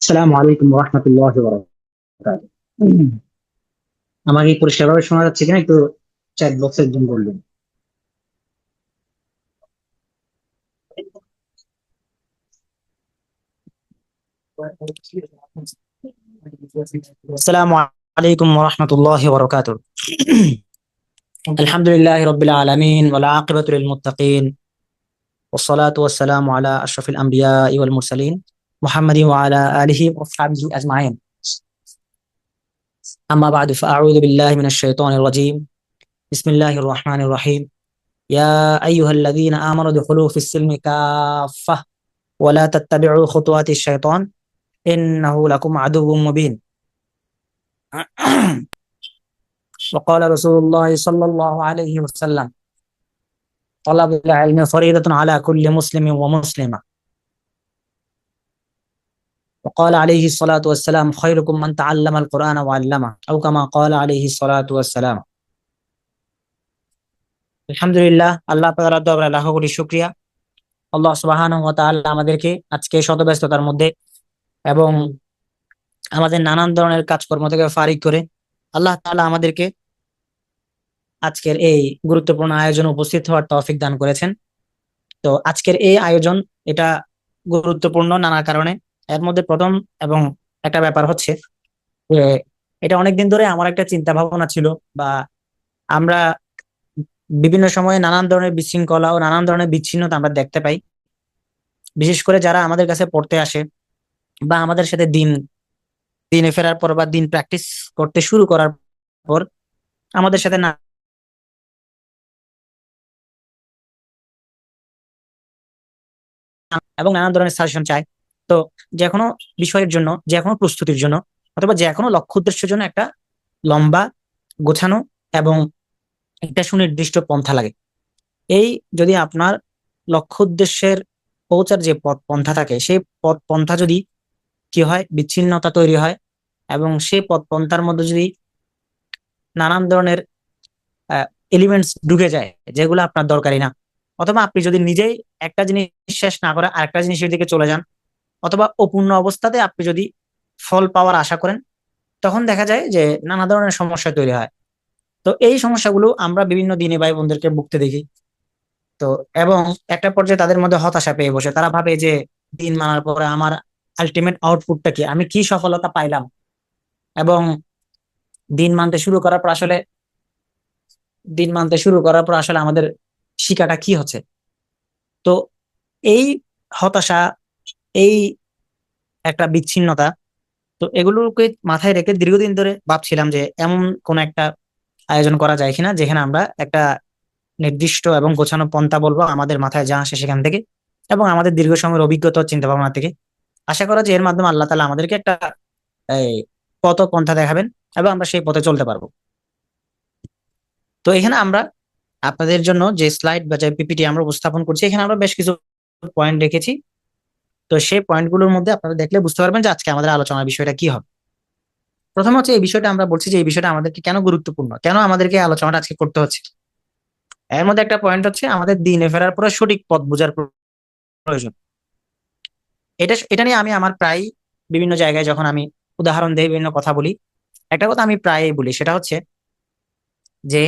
আসসালামু আলাইকুম ওয়া রাহমাতুল্লাহি ওয়া বারাকাতুহু। আমাকে কি পরিষ্কারভাবে শোনা যাচ্ছে কিনা একটু চ্যাট বক্সে একজন বললেন। আসসালামু আলাইকুম ওয়া রাহমাতুল্লাহি ওয়া বারাকাতুহু। আলহামদুলিল্লাহি রাব্বিল আলামিন ওয়াল আকিবাতু লিল মুত্তাকিন ওয়াসসালাতু ওয়াসসালামু আলা আশরাফিল আমবিয়াই ওয়াল মুরসালিন মুহাম্মাদিন ওয়া আলা আলিহি ওয়া সাহবিহি আজমাইন। আম্মা বা'দু ফাআউযু বিল্লাহি মিনাশ শাইতানির রাজীম। বিসমিল্লাহির রহমানির রহিম। ইয়া আইয়ুহাল্লাযীনা আমানু দুখুলু ফিস সিলমি কাফাহ ওয়া লা তাত্তাবি'ু খুতুওয়াতিশ শাইতান ইন্নাহু লাকুম আদুউম মুবিন। وقال رسول الله صلى الله عليه وسلم طلب العلم فريضة على كل مسلم ومسلمة. وقال عليه الصلاة والسلام خيركم من تعلم القرآن وعلمه أو كما قال عليه الصلاة والسلام. আলহামদুলিল্লাহ, আল্লাহ তাআলার দরবারে লাখো কোটি শুকরিয়া। আল্লাহ সুবহানাহু ওয়া তাআলা আমাদেরকে আজকে শত ব্যস্ততার মধ্যে এবং আমাদের নানান ধরনের কাজকর্ম থেকে ফারিগ করে আল্লাহ তাআলা আমাদেরকে আজকের এই গুরুত্বপূর্ণ আয়োজনে উপস্থিত হওয়ার তৌফিক দান করেছেন। তো আজকের এই আয়োজন এটা গুরুত্বপূর্ণ নানা কারণে। এর মধ্যে প্রথম এবং একটা ব্যাপার হচ্ছে যে এটা অনেকদিন ধরে আমার একটা চিন্তা ভাবনা ছিল, বা আমরা বিভিন্ন সময়ে নানান ধরনের বিশৃঙ্খলা ও নানান ধরনের বিচ্ছিন্নতা আমরা দেখতে পাই, বিশেষ করে যারা আমাদের কাছে পড়তে আসে বা আমাদের সাথে দিনে ফেরার পর বা দিন প্র্যাকটিস করতে শুরু করার পর আমাদের সাথে না এবং নানান ধরনের সাজেশন চায়। তো যে কোনো বিষয়ের জন্য, যে কোনো প্রস্তুতির জন্য অথবা যে কোনো লক্ষ্য উদ্দেশ্যের জন্য একটা লম্বা, গোছানো এবং একটা সুনির্দিষ্ট পন্থা লাগে। এই যদি আপনার লক্ষ্য উদ্দেশ্যের পৌঁছার যে পথ পন্থা থাকে, সেই পথ পন্থা যদি কি হয়, বিচ্ছিন্নতা তৈরি হয় এবং সেই পথ পন্থার মধ্যে যদি নানান ধরনের এলিমেন্টস ঢুকে যায় যেগুলো আপনার দরকারি না, অথবা আপনি যদি নিজেই একটা জিনিস শেষ না করে আরেকটা জিনিসের দিকে চলে যান, অথবা অপূর্ণ অবস্থাতে আপনি যদি ফল পাওয়ার আশা করেন, তখন দেখা যায় যে নানা ধরনের সমস্যা তৈরি হয়। তো এই সমস্যাগুলো আমরা বিভিন্ন দিনে ভাই বোনদেরকে ভুগতে দেখি। তো এবং একটা পর্যায়ে তাদের মধ্যে হতাশা পেয়ে বসে, তারা ভাবে যে দিন মানার পরে আমার আলটিমেট আউটপুটটা কি, আমি কি সফলতা পাইলাম, এবং দিন মানতে শুরু করার পর আসলে আমাদের শিকাটা কি হচ্ছে। তো এই হতাশা, এই একটা বিচ্ছিন্নতা, তো এগুলোকে মাথায় রেখে দীর্ঘদিন ধরে ভাবছিলাম যে এমন কোন একটা আয়োজন করা যায় কিনা যেখানে আমরা একটা নির্দিষ্ট এবং গোছানো পন্থা বলবো আমাদের মাথায় যা আসে সেখান থেকে, এবং আমাদের দীর্ঘ সময়ের অভিজ্ঞতা ও চিন্তা ভাবনা থেকে। আশা করা যে এর মাধ্যমে আল্লাহ তাআলা আমাদেরকে একটা এই পথ ও পন্থা দেখাবেন এবং আমরা সেই পথে চলতে পারবো। তো এখানে আমরা আপনাদের জন্য যে স্লাইড বা যে পিপিটি আমরা উপস্থাপন করছি, এখানে আমরা বেশ কিছু পয়েন্ট রেখেছি। তো সেই পয়েন্টগুলোর মধ্যে আপনারা দেখলে বুঝতে পারবেন যে আজকে আমাদের আলোচনার বিষয়টা কি হবে। প্রথম হচ্ছে এই বিষয়টা আমরা বলছি যে এই বিষয়টা আমাদেরকে কেন গুরুত্বপূর্ণ, কেন আমাদেরকে এই আলোচনাটা আজকে করতে হচ্ছে। এর মধ্যে একটা পয়েন্ট হচ্ছে আমাদের দিনে ফেরার পরে সঠিক পথ বোঝার প্রয়োজন। এটা এটা নিয়ে আমি আমার প্রায় বিভিন্ন জায়গায় যখন আমি উদাহরণ দিই, বিভিন্ন কথা বলি, একটা কথা আমি প্রায়ই বলি, সেটা হচ্ছে যে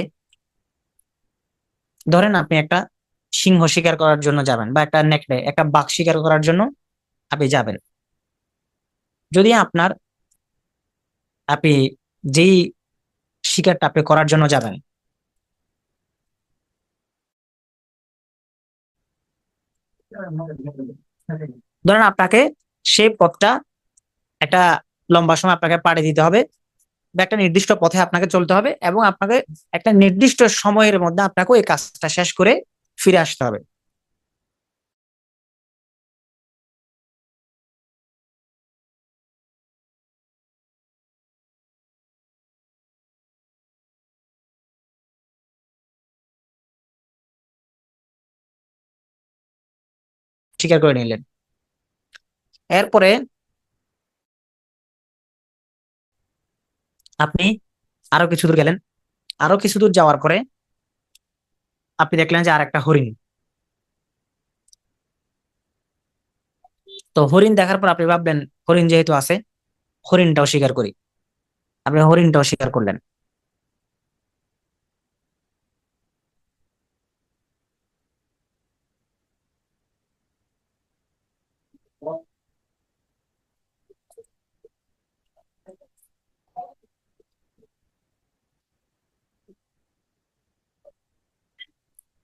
ধরেন আপনি একটা সিংহ শিকার করার জন্য যাবেন, বা একটা নেকড়ে, একটা বাঘ শিকার করার জন্য আপনি যাবেন। যদি আপনি যেই শিকারটা আপনি করার জন্য যাবেন, ধরেন আপনাকে সেই পথটা একটা লম্বা সময় আপনাকে পাড়ি দিতে হবে, বা একটা নির্দিষ্ট পথে আপনাকে চলতে হবে, এবং আপনাকে একটা নির্দিষ্ট সময়ের মধ্যে আপনাকে ওই কাজটা শেষ করে ফিরে আসতে হবে। স্বীকার করে নিলেন। এরপরে আপনি আরো কিছু দূর গেলেন, আরো কিছু দূর যাওয়ার পরে আপনি দেখলেন যে আর একটা হরিণ। তো হরিণ দেখার পর আপনি ভাবলেন হরিণ যেহেতু আছে, হরিণটাও শিকার করি, আপনি হরিণটাও শিকার করলেন।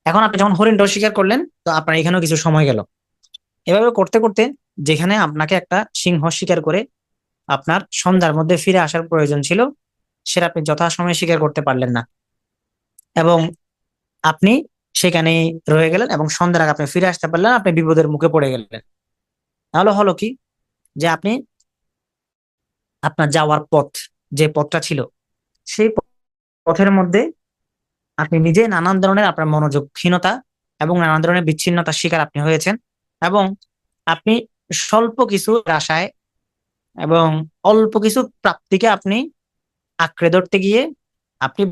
এখন আপনি যখন হরিণটাও শিকার করলেন, তো আপনার এখানেও কিছু সময় গেল। এভাবে করতে করতে যেখানে আপনাকে একটা সিংহ শিকার করে আপনার সন্ধ্যার মধ্যে ফিরে আসার প্রয়োজন ছিল, সেটা আপনি যথাসময়ে স্বীকার করতে পারলেন না, এবং আপনি সেখানে রয়ে গেলেন এবং সন্ধ্যার আগে আপনি ফিরে আসতে পারলেন না, আপনি বিপদের মুখে পড়ে গেলেন। তাহলে হলো কি, যে আপনি আপনার যাওয়ার পথ, যে পথটা ছিল, সেই পথের মধ্যে আপনি নিজে নানান ধরনের আপনার মনোযোগহীনতা এবং নানান ধরনের বিচ্ছিন্নতার শিকার আপনি হয়েছেন, এবং আপনি স্বল্প কিছু আশায় এবং অল্প কিছু প্রাপ্তিকে আপনি আঁকড়ে ধরতে গিয়ে আপনি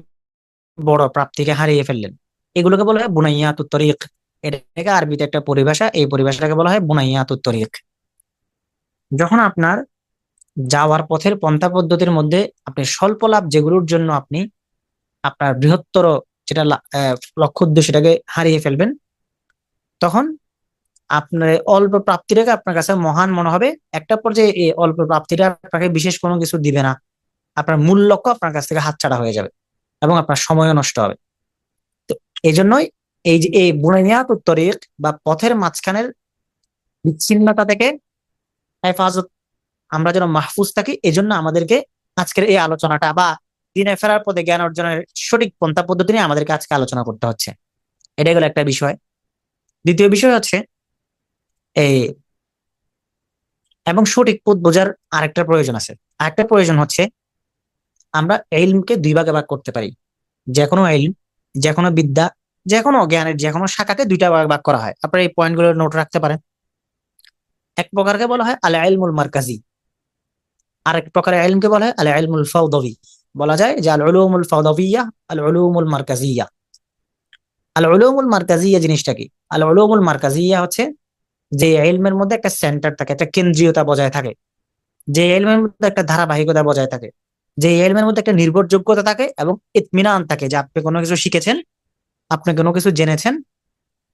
বড় প্রাপ্তিকে হারিয়ে ফেললেন। এগুলোকে বলা হয় বুনাইয়াতুত তরিক। এটাকে আরবিতে একটা পরিভাষা, এই পরিভাষাটাকে বলা হয় বুনাইয়াতুত তরিক। যখন আপনার যাওয়ার পথের পন্থা পদ্ধতির মধ্যে আপনি স্বল্প লাভ যেগুলোর জন্য আপনি আপনার বৃহত্তর যেটা লক্ষ্য উদ্দেশ্য সেটাকে হারিয়ে ফেলবেন, তখন আপনার এই অল্প প্রাপ্তিটাকে আপনার কাছে মহান মনে হবে। একটা পর্যায়ে এই অল্প প্রাপ্তিটা আপনাকে বিশেষ কোনো কিছু দিবে না, আপনার মূল লক্ষ্য আপনার কাছ থেকে হাতছাড়া হয়ে যাবে এবং আপনার সময়ও নষ্ট হবে। তো এই জন্যই এই যে এই বুনিয়াতুত তরিক বা পথের মাঝখানের বিচ্ছিন্নতা থেকে হেফাজত, আমরা যেন মাহফুজ থাকি, এই জন্য আমাদেরকে আজকের এই আলোচনাটা বা দিনে ফেরার পথে জ্ঞান অর্জনের সঠিক পন্থা পদ্ধতি নিয়ে আমাদেরকে আজকে আলোচনা করতে হচ্ছে। এটাই হলো একটা বিষয়। দ্বিতীয় বিষয় হচ্ছে এই, এবং সঠিক পথ বোঝার আরেকটা প্রয়োজন আছে। আরেকটা প্রয়োজন হচ্ছে আমরা ইলমকে দুই ভাগে ভাগ করতে পারি। যে কোনো ইলম, যে কোনো বিদ্যা, যে কোনো জ্ঞানের যে কোনো শাখাকে দুইটা ভাগে ভাগ করা হয়। আপনারা এই পয়েন্টগুলো নোট রাখতে পারেন। এক প্রকারকে বলা হয় আল ইলমুল মারকাজি, আরেক প্রকারের ইলমকে বলা হয় আল ইলমুল ফাওদাবি। বলা যায় যে আল উলুমুল ফাওদাবিয়্যাহ, আল উলুমুল মারকাজিয়্যাহ। আল উলুমুল মারকাজিয়্যাহ জিনিসটা কি? আল উলুমুল মারকাজিয়্যাহ হচ্ছে যে ইলমের মধ্যে একটা সেন্টার থাকে, একটা কেন্দ্রীয়তা বজায় থাকে, যে ইলমের মধ্যে একটা ধারাবাহিকতা বজায় থাকে, যে ইলমের মধ্যে একটা নির্ভরযোগ্যতা থাকে এবং ইতমিনান থাকে, যে আপনি কোনো কিছু শিখেছেন, আপনি কোনো কিছু জেনেছেন,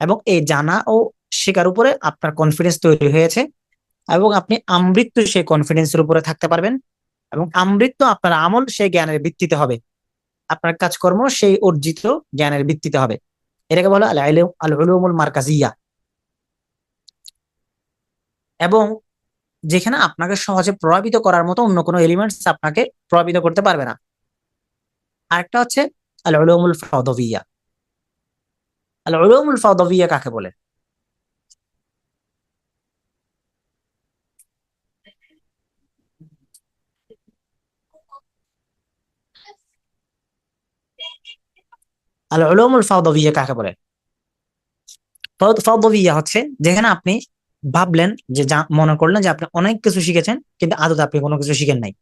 এবং এই জানা ও শেখার উপরে আপনার কনফিডেন্স তৈরি হয়েছে, এবং আপনি আমৃত্যু সেই কনফিডেন্সের উপরে থাকতে পারবেন, এবং আমৃত্যু আপনার আমল সেই জ্ঞানের ভিত্তিতে হবে, আপনার কাজকর্ম সেই অর্জিত জ্ঞানের ভিত্তিতে হবে। এটাকে বলা আল ইলম আল উলুমুল মারকাজিয়া। এবং যেখানে আপনাকে সহজে প্রভাবিত করার মতো অন্য কোনো এলিমেন্টস আপনাকে প্রভাবিত করতে পারবে না। আরেকটা হচ্ছে আল উলুমুল ফাওদাবিয়া। আল উলুমুল ফাওদাবিয়া কাকে বলে? আল উলুমুল ফাওদাবিয়া কাকে বলে? ফাওদাবিয়া হচ্ছে যেখানে আপনি ভাবলেন যে, মনে করলেন যে আপনি অনেক কিছু শিখেছেন, কিন্তু আদতে আপনি কোনো কিছু শিখেন নাই।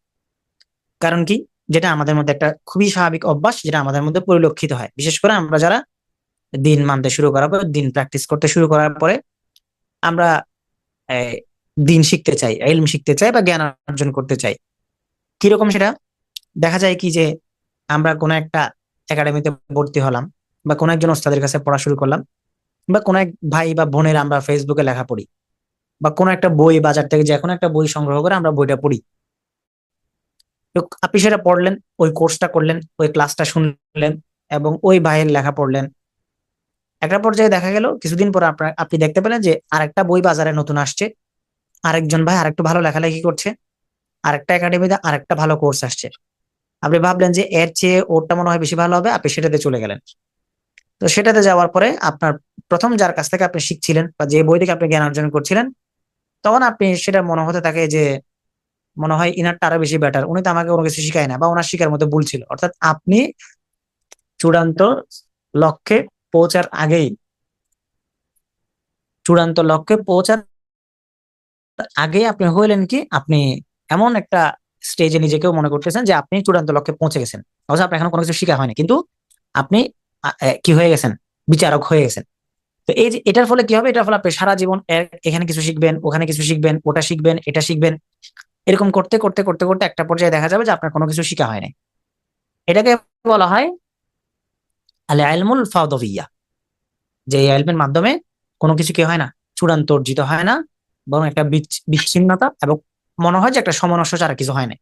কারণ কি? যেটা আমাদের মধ্যে একটা খুবই স্বাভাবিক অভ্যাস, যেটা আমাদের মধ্যে পরিলক্ষিত হয়, বিশেষ করে আমরা যারা দিন মানতে শুরু করার পর, দিন প্র্যাকটিস করতে শুরু করার পরে আমরা এই, দিন শিখতে চাই, ইলম শিখতে চাই বা জ্ঞান অর্জন করতে চাই। কিরকম সেটা? দেখা যায় কি যে আমরা কোনো একটা একাডেমিতে ভর্তি হলাম, বা কোনো একজন ওস্তাদের কাছে পড়া শুরু করলাম, বা কোনো এক ভাই বা বোনের আমরা ফেসবুকে লেখা পড়ি, বা কোনো একটা বই বাজার থেকে যে কোনো একটা বই সংগ্রহ করে আমরা বইটা পড়ি। তো আপনি সেটা পড়লেন, ওই কোর্সটা করলেন, ওই ক্লাসটা শুনলেন, এবং ওই ভাইয়ের লেখা পড়লেন। একটা পর্যায়ে দেখা গেল কিছুদিন পর আপনি দেখতে পেলেন যে আরেকটা বই বাজারে নতুন আসছে, আরেকজন ভাই আরেকটু ভালো লেখালেখি করছে, আরেকটা একাডেমিতে আরেকটা ভালো কোর্স আসছে। আপনি ভাবলেন যে এর চেয়ে ওরটা মনে হয় বেশি ভালো হবে, আপনি সেটাতে চলে গেলেন। তো সেটাতে যাওয়ার পরে আপনার প্রথম যার কাছ থেকে আপনি শিখছিলেন বা যে বই থেকে আপনি জ্ঞান অর্জন করছিলেন, তখন আপনি সেটা মনে হতে থাকে যে মনে হয় ইনারটা আরো বেশি বেটার, উনি তো আমাকে কোনো কিছু শিখায় না, বা ওনার শিখার মধ্যে ভুল ছিল। অর্থাৎ আপনি চূড়ান্ত লক্ষ্যে পৌঁছার আগেই, চূড়ান্ত লক্ষ্যে পৌঁছার আগে আপনি হইলেন কি, আপনি এমন একটা স্টেজে নিজেকেও মনে করতেছেন যে আপনি চূড়ান্ত লক্ষ্যে পৌঁছে গেছেন, অথচ আপনার এখন কোনো কিছু শিখা হয়নি, কিন্তু আপনি কি হয়ে গেছেন? বিচারক হয়ে গেছেন। তো এই যে এটার ফলে কি হবে, এটার ফলে আপনি সারা জীবন এখানে কিছু শিখবেন, ওখানে কিছু শিখবেন, ওটা শিখবেন, এটা শিখবেন, এরকম করতে করতে করতে করতে একটা পর্যায়ে দেখা যাবে যে আপনার কোনো কিছু শিখা হয় না। এটাকে বলা হয় আল ইলমুল ফাদহিয়া, যে এই ইলমের মাধ্যমে কোনো কিছু কি হয় না, চূড়ান্ত অর্জিত হয় না, বরং একটা বিচ্ছিন্নতা, এবং মনে হয় যে একটা সমনস্য ছাড়া কিছু হয় না।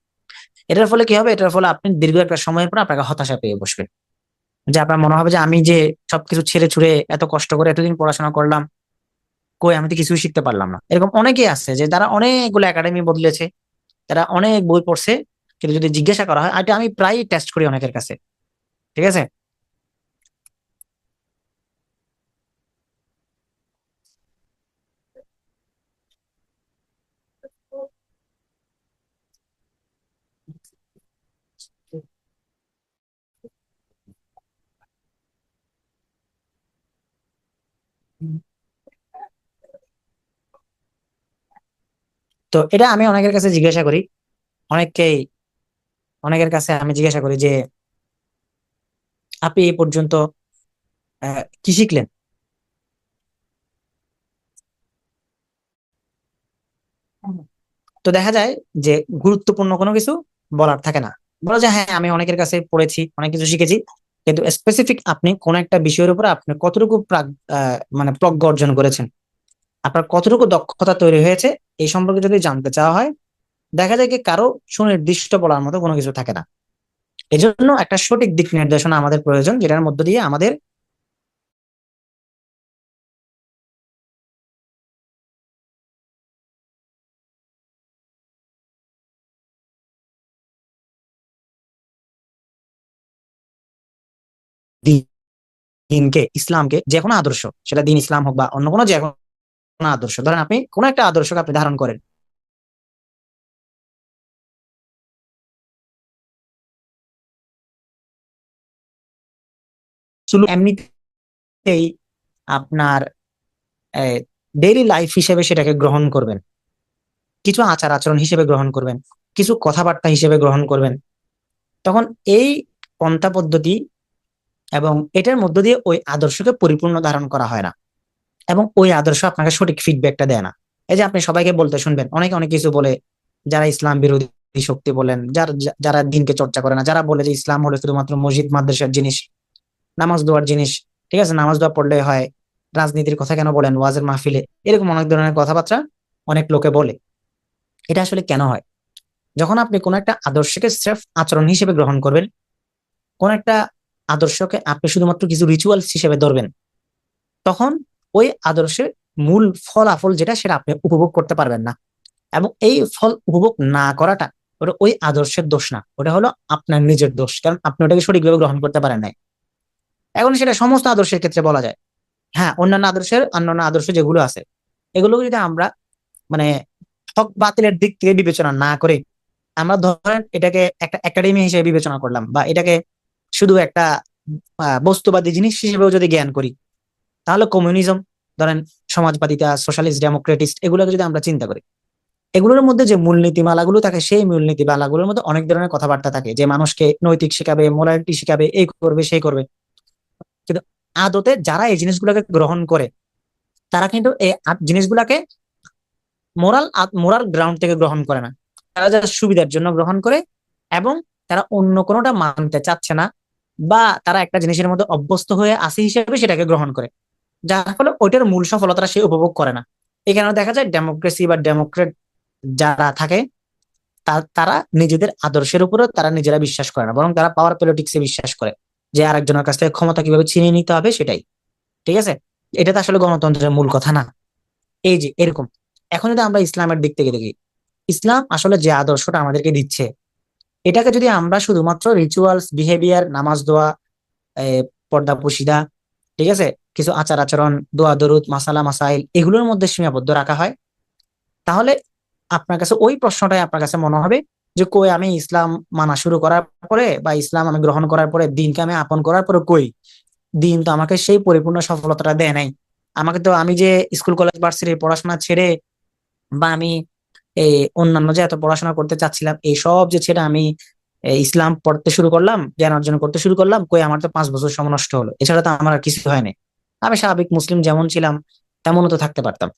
এটার ফলে কি হবে, এটার ফলে আপনি দীর্ঘ একটা সময়ের পর আপনাকে হতাশা পেয়ে বসবেন, যে আপনার মনে হবে যে আমি যে সবকিছু ছেড়ে ছুড়ে এত কষ্ট করে এতদিন পড়াশোনা করলাম, কই আমি তো কিছুই শিখতে পারলাম না। এরকম অনেকেই আছে যে তারা অনেকগুলো একাডেমি বদলেছে, তারা অনেক বই পড়ছে, কিন্তু যদি জিজ্ঞাসা করা হয়, এটা আমি প্রায় টেস্ট করি অনেকের কাছে, ঠিক আছে। তো এটা আমি অনেকের কাছে জিজ্ঞাসা করি, অনেককেই, অনেকের কাছে আমি জিজ্ঞাসা করি যে আপনি এই পর্যন্ত কি শিখলেন। তো দেখা যায় যে গুরুত্বপূর্ণ কোনো কিছু বলার থাকে না, বলা যায় হ্যাঁ আমি অনেকের কাছে পড়েছি, অনেক কিছু শিখেছি, কিন্তু স্পেসিফিক আপনি কোন একটা বিষয়ের উপর আপনি কতটুকু মানে প্রজ্ঞা অর্জন করেছেন, আপনার কতটুকু দক্ষতা তৈরি হয়েছে, এই সম্পর্কে যদি জানতে চাওয়া হয়, দেখা যায় কি কারো সুনির্দিষ্ট বলার মতো কোনো কিছু থাকে না। এই জন্য একটা সঠিক দিক নির্দেশনা আমাদের প্রয়োজন, যেটার মধ্য দিয়ে আমাদের দিনকে, ইসলামকে, যে কোনো আদর্শ, সেটা দিন ইসলাম হোক বা অন্য কোনো যে কোনো আদর্শ, ধরেন আপনি কোন একটা আদর্শকে আপনি ধারণ করেন, এমনিতেই আপনার ডেইলি লাইফ হিসেবে সেটাকে গ্রহণ করবেন, কিছু আচার আচরণ হিসেবে গ্রহণ করবেন, কিছু কথাবার্তা হিসেবে গ্রহণ করবেন, তখন এই পন্থা পদ্ধতি এবং এটার মধ্য দিয়ে ওই আদর্শকে পরিপূর্ণ ধারণ করা হয় না, এবং ওই আদর্শ আপনাকে সঠিক ফিডব্যাকটা দেয় না। এই যে আপনি সবাইকে বলতে শুনবেন, অনেকে অনেক কিছু বলে, যারা ইসলাম বিরোধী শক্তি বলেন, যারা দিনকে চর্চা করে না, যারা বলে যে ইসলাম হলো শুধুমাত্র মসজিদ মাদ্রাসার জিনিস, নামাজ দোয়ার জিনিস, ঠিক আছে, নামাজ দোয়া পড়লে হয়, রাজনীতির কথা কেন বলেন ওয়াজের মাহফিলে, এরকম অনেক ধরনের কথাবার্তা অনেক লোকে বলে। এটা আসলে কেন হয়, যখন আপনি কোন একটা আদর্শকে স্রেফ আচরণ হিসেবে গ্রহণ করবেন, কোন একটা আদর্শকে আপনি শুধুমাত্র কিছু রিচুয়ালস হিসেবে ধরবেন, তখন ওই আদর্শের মূল ফলাফল যেটা, সেটা আপনি উপভোগ করতে পারবেন না। এবং এই ফল উপভোগ না করাটা, ওটা ওই আদর্শের দোষ না, ওটা হলো আপনার নিজের দোষ, কারণ আপনি ওটাকে সঠিকভাবে গ্রহণ করতে পারেন নাই। এখন সেটা সমস্ত আদর্শের ক্ষেত্রে বলা যায়। হ্যাঁ, অন্যান্য আদর্শ যেগুলো আছে, এগুলো যদি আমরা মানে হক বাতিলের দিক থেকে বিবেচনা না করে, আমরা ধরেন এটাকে একটা একাডেমি হিসেবে বিবেচনা করলাম, বা এটাকে শুধু একটা বস্তুবাদী জিনিস হিসেবেও যদি জ্ঞান করি, তাহলে কমিউনিজম, ধরেন সমাজবাদিতা, সোশ্যালিস্ট, ডেমোক্রেটিস্ট, এগুলোকে যদি আমরা চিন্তা করি, এগুলোর মধ্যে যে মূলনীতিমালাগুলো থাকে, সেই মূলনীতিমালাগুলোর মধ্যে অনেক ধরনের কথাবার্তা থাকে, যে মানুষকে নৈতিক শিখাবে, মোরালিটি শিখাবে, এই করবে সেই করবে, কিন্তু আদতে যারা এই জিনিসগুলোকে গ্রহণ করে, তারা কিন্তু এই জিনিসগুলাকে মোরাল গ্রাউন্ড থেকে গ্রহণ করে না, তারা যারা সুবিধার জন্য গ্রহণ করে, এবং তারা অন্য কোনোটা মানতে চাচ্ছে না, বা তারা একটা জিনিসের মধ্যে অভ্যস্ত হয়ে আছে হিসেবে সেটাকে গ্রহণ করে, যার ফলে ওইটার মূল সফলতা সে উপভোগ করে না। এই কারণে দেখা যায় ডেমোক্রেসি বা ডেমোক্রেট যারা থাকে, তারা নিজেদের আদর্শের উপরে তারা নিজেরা বিশ্বাস করে না, বরং তারা পাওয়ার পলিটিক্সে বিশ্বাস করে, যে আরেকজনের কাছ থেকে ক্ষমতা কিভাবে ছিনিয়ে নিতে হবে সেটাই, ঠিক আছে। এটা তো আসলে গণতন্ত্রের মূল কথা না। এই যে এরকম, এখন যদি আমরা ইসলামের দিক থেকে দেখি, ইসলাম আসলে যে আদর্শটা আমাদেরকে দিচ্ছে, এটাকে যদি আমরা শুধুমাত্র রিচুয়ালস, বিহেভিয়ার, নামাজ দোয়া, এ, পর্দা পুশিদা, ঠিক আছে, কিছু আচার আচরণ, দোয়া দরুদ, মাসালা মাসাইল, এগুলোর মধ্যে সীমাবদ্ধ রাখা হয়, তাহলে আপনার কাছে ওই প্রশ্নটাই আপনার কাছে মনে হবে যে কই আমি ইসলাম মানা শুরু করার পরে, বা ইসলাম আমি গ্রহণ করার পরে, দিনকে আমি আপন করার পরে, কই দিন তো আমাকে সেই পরিপূর্ণ সফলতাটা দেয় নাই। আমাকে তো, আমি যে স্কুল কলেজ ভার্সিটির পড়াশোনা ছেড়ে, বা আমি এই অন্যান্য যে এত পড়াশোনা করতে চাচ্ছিলাম, এই সব যে ছেড়ে আমি ইসলাম পড়তে শুরু করলাম, জ্ঞান অর্জন করতে শুরু করলাম, কই আমার তো 5 বছর সময় নষ্ট হলো, এছাড়া তো আমার আর কিছু হয় না। আমি স্বাভাবিক মুসলিম যেমন ছিলাম তেমনও তো থাকতে পারতাম।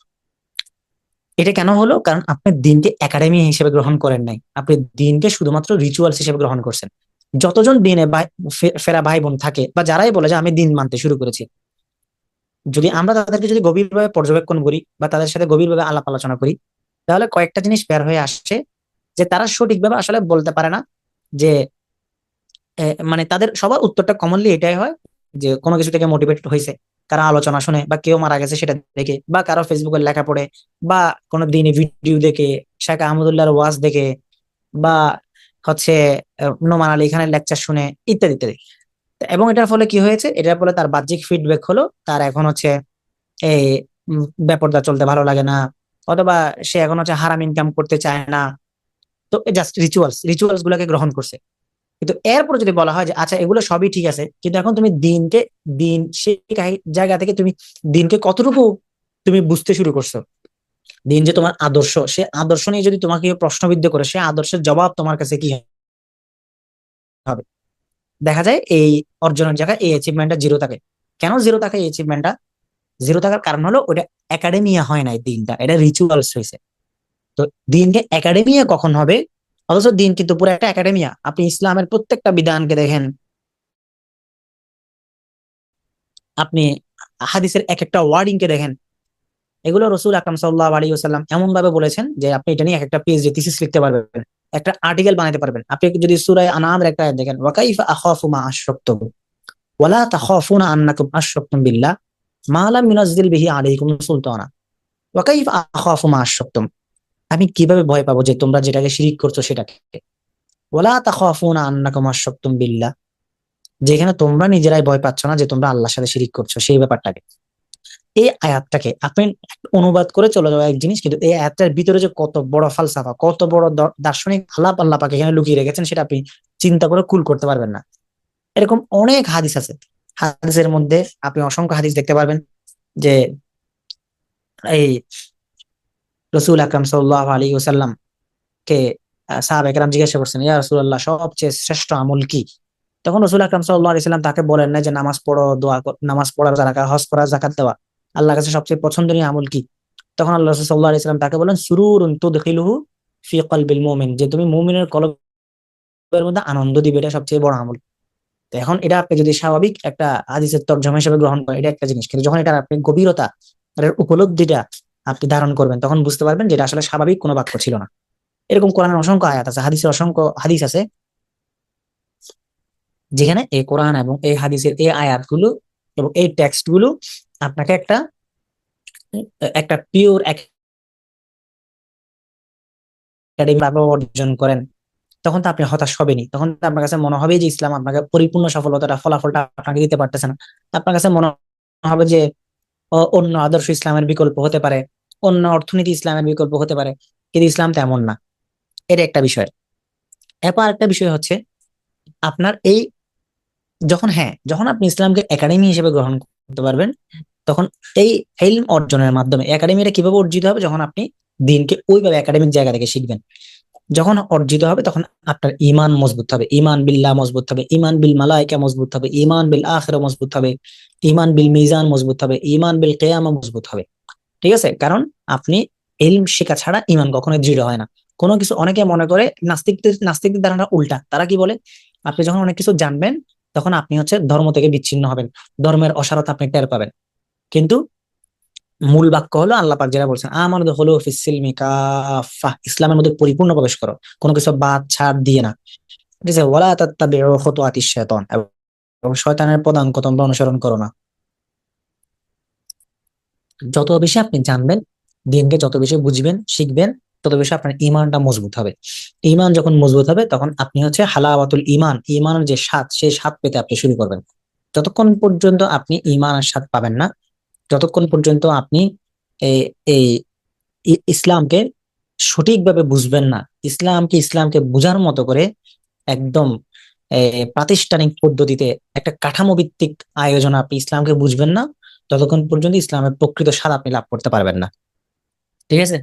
এটা কেন হলো? কারণ আপনি দিনকে একাডেমি হিসেবে গ্রহণ করেন নাই, আপনি দিনকে শুধুমাত্র রিচুয়ালস হিসেবে গ্রহণ করছেন। যতজন দিনে ফেরা ভাই বোন থাকে বা যারাই বলে যে আমি দিন মানতে শুরু করেছি, যদি আমরা তাদেরকে যদি গভীরভাবে পর্যবেক্ষণ করি বা তাদের সাথে গভীরভাবে আলাপ আলোচনা করি, তাহলে কয়েকটা জিনিস বের হয়ে আসছে যে তারা সঠিকভাবে আসলে বলতে পারে না যে মানে তাদের সবার উত্তরটা কমনলি এটাই হয় যে কোনো কিছু থেকে মোটিভেটেড হয়েছে, কারো আলোচনা শুনে বা কেউ মারা গেছে সেটা দেখে বা কারো ফেসবুকের লেখা পড়ে বা কোনো দিনই ভিডিও দেখে, শেখ আহমদুল্লাহর ওয়াজ দেখে বা হচ্ছে নোমান আলী খানের লেকচার শুনে ইত্যাদি ইত্যাদি। এবং এটার ফলে কি হয়েছে? এটার ফলে তার বাহ্যিক ফিডব্যাক হলো তার এখন হচ্ছে এই বেপরদা চলতে ভালো লাগে না, অথবা সে এখন হচ্ছে হারাম ইনকাম করতে চায় না। তো জাস্ট রিচুয়ালস গুলাকে গ্রহণ করছে। কিন্তু এরপর যদি বলা হয় যে আচ্ছা এগুলো সবই ঠিক আছে, কিন্তু এখন তুমি দিনকে দিন সেই জায়গা থেকে তুমি দিনকে কতটুকু তুমি বুঝতে শুরু করছো, দিন যে তোমার আদর্শ, সে আদর্শ নিয়ে যদি তোমাকে কেউ প্রশ্নবিদ্ধ করে, সে আদর্শের জবাব তোমার কাছে কি হবে? দেখা যায় এই অর্জনের জায়গায় এই অ্যাচিভমেন্টটা জিরো থাকে। কেন জিরো থাকে? এই অ্যাচিভমেন্টটা জিরো থাকার কারণ হলো ওটা একাডেমিয়া হয় নাই, দিনটা এটা রিচুয়ালস হয়েছে। তো দিনকে একাডেমিয়া কখন হবে? অথচ দিন কিন্তু পুরো একটা একাডেমিয়া। আপনি ইসলামের প্রত্যেকটা বিধানকে দেখেন, আপনি হাদিসের এক একটা ওয়ার্ডিং কে দেখেন, এগুলো রসুল আকরাম সাল্লাল্লাহু আলাইহি ওয়াসাল্লাম এমন ভাবে বলেছেন যে আপনি এটা নিয়ে একটা পিএইচডি থিসিস লিখতে পারবেন, একটা আর্টিকেল বানাতে পারবেন। আপনি যদি সূরা আনআমের একটা আয়াত দেখেন, ওয়া কাইফা আখাফু মা আশরাকতুম ওয়ালা তাখাফুনা আন্নাকুম আশরাকতুম বিল্লাহ মা লাম ইউনাজ্জিল বিহি আলাইকুম সুলতানা ওয়া কাইফা আখাফু মা আশরাকতুম, আমি কিভাবে ভয় পাবো যে তোমরা যেটাকে শিরিক করছো সেটাকে। ওয়ালা তাখাফুনা আন্নাকুম আশরাকতুম বিল্লাহ, যেখানে তোমরা নিজেরাই ভয় পাচ্ছ না যে তোমরা আল্লাহর সাথে শিরিক করছো, সেই ব্যাপারটাকে। এই আয়াতটাকে আপনি অনুবাদ করে চলে যাওয়া এক জিনিস, কিন্তু এই আয়াতটার ভিতরে যে কত বড় ফালসাফা, কত বড় দার্শনিক আলাপ আল্লাহ পাক এখানে লুকিয়ে রেখেছেন, সেটা আপনি চিন্তা করে কুল করতে পারবেন না। এরকম অনেক হাদিস আছে। হাদিসের মধ্যে আপনি অসংখ্য হাদিস দেখতে পারবেন যে এই রসুল আকরাম সাল্লাল্লাহু আলাইহি ওয়াসাল্লাম কে সাহাবা একরাম জিজ্ঞাসা করছেন, ইয়া রাসূলুল্লাহ সবচেয়ে শ্রেষ্ঠ আমল কি? তখন রসুল আকরাম সাল্লাল্লাহু আলাইহি ওয়াসাল্লাম তাকে বলেন না যে নামাজ পড়ো, নামাজ পড়া, যারাকা হজ করা, যাকাত দেওয়া। আল্লাহর কাছে সবচেয়ে পছন্দনীয় আমল কি? তখন আল্লাহ রাসূল সাল্লাল্লাহু আলাইহি ওয়াসাল্লাম তাকে বলেন সুরুরুন তুদখিলুহু ফি কলবিল মুমিন, যে তুমি মুমিনের কলবের মধ্যে আনন্দ দিবে, এটা সবচেয়ে বড় আমল। তো এখন এটা আপনি যদি স্বাভাবিক একটা হাদিসের তরজমা হিসেবে গ্রহণ করেন, এটা একটা জিনিস, কিন্তু যখন এটা আপনি গভীরতা, এটার উপলব্ধিটা আপনি ধারণ করবেন, তখন বুঝতে পারবেন যে এটা আসলে স্বাভাবিক কোনো বাক্য ছিল না। এরকম কোরআনের অসংখ্য আয়াত আছে, হাদিসের অসংখ্য হাদিস আছে, যেখানে এই কোরআন এবং এই হাদিসের এই আয়াতগুলো এবং এই টেক্সট গুলো আপনাকে একটা একটা পিওর একাডেমিক ভাবে অর্জন করেন, তখন তো আপনি হতাশ হবেনই। তখন তো আপনার কাছে মনে হবে যে ইসলাম আপনাকে পরিপূর্ণ সফলতাটা, ফলাফলটা আপনাকে দিতে পারতেছে না। আপনার কাছে মনে হবে যে অন্য আদর্শ ইসলামের বিকল্প হতে পারে, অন্য অর্থনীতি ইসলামের বিকল্প হতে পারে, কিন্তু ইসলাম তেমন না। এটা একটা বিষয়। এরপর আরেকটা বিষয় হচ্ছে আপনার এই যখন আপনি ইসলামকে একাডেমি হিসেবে গ্রহণ করতে পারবেন, তখন এই ইলম অর্জনের মাধ্যমে একাডেমিটা কিভাবে অর্জিত হবে? যখন আপনি দিনকে ওইভাবে একাডেমিক জায়গা থেকে শিখবেন, যখন অর্জিত হবে, তখন আপনার ইমান মজবুত হবে, ইমান বিল্লাহ মজবুত হবে, ইমান বিল মালাইকা মজবুত হবে, ইমান বিল আখিরা মজবুত হবে, ইমান বিল মিজান মজবুত হবে, ইমান বিল কিয়ামা মজবুত হবে। ঠিক আছে? কারণ আপনি ইলম শেখা ছাড়া ইমান কখনোই দৃঢ় হয় না। কোনো কিছু, অনেকে মনে করে নাস্তিকদের ধারণা উল্টা। তারা কি বলে? আপনি যখন অনেক কিছু জানবেন, তখন আপনি হচ্ছে ধর্ম থেকে বিচ্ছিন্ন হবেন, ধর্মের অসারতা আপনি টের পাবেন। কিন্তু মূল বাক্য হলো আল্লাহ পাক যেটা বলছেন, আমানু হলো ফিস সিলমি কাফা, ইসলামের মধ্যে পরিপূর্ণ প্রবেশ করো, কোনো কিছু বাদ ছাড় দিয়ে না। ঠিক আছে? ওয়ালা তাত্তাবিউ খুতুওয়াতিশ শাইতান, এবং শয়তানের পদাঙ্ক তোমরা অনুসরণ করো না। যত বেশি আপনি জানবেন, দিনকে যত বেশি বুঝবেন, শিখবেন, তত বেশি আপনার ইমানটা মজবুত হবে। ইমান যখন মজবুত হবে, তখন আপনি হচ্ছে হালাওয়াতুল ইমান, ইমানের যে স্বাদ, সেই স্বাদ পেতে আপনি শুরু করবেন। যতক্ষণ পর্যন্ত আপনি ইমানের স্বাদ পাবেন না, যতক্ষণ পর্যন্ত আপনি এই এই ইসলামকে সঠিকভাবে বুঝবেন না, ইসলামকে বুঝার মতো করে একদম প্রাতিষ্ঠানিক পদ্ধতিতে একটা কাঠামো ভিত্তিক আয়োজন আপনি ইসলামকে বুঝবেন না, ততক্ষণ পর্যন্ত ইসলামের প্রকৃত স্বাদ আপনি লাভ করতে পারবেন না। ঠিক আছে?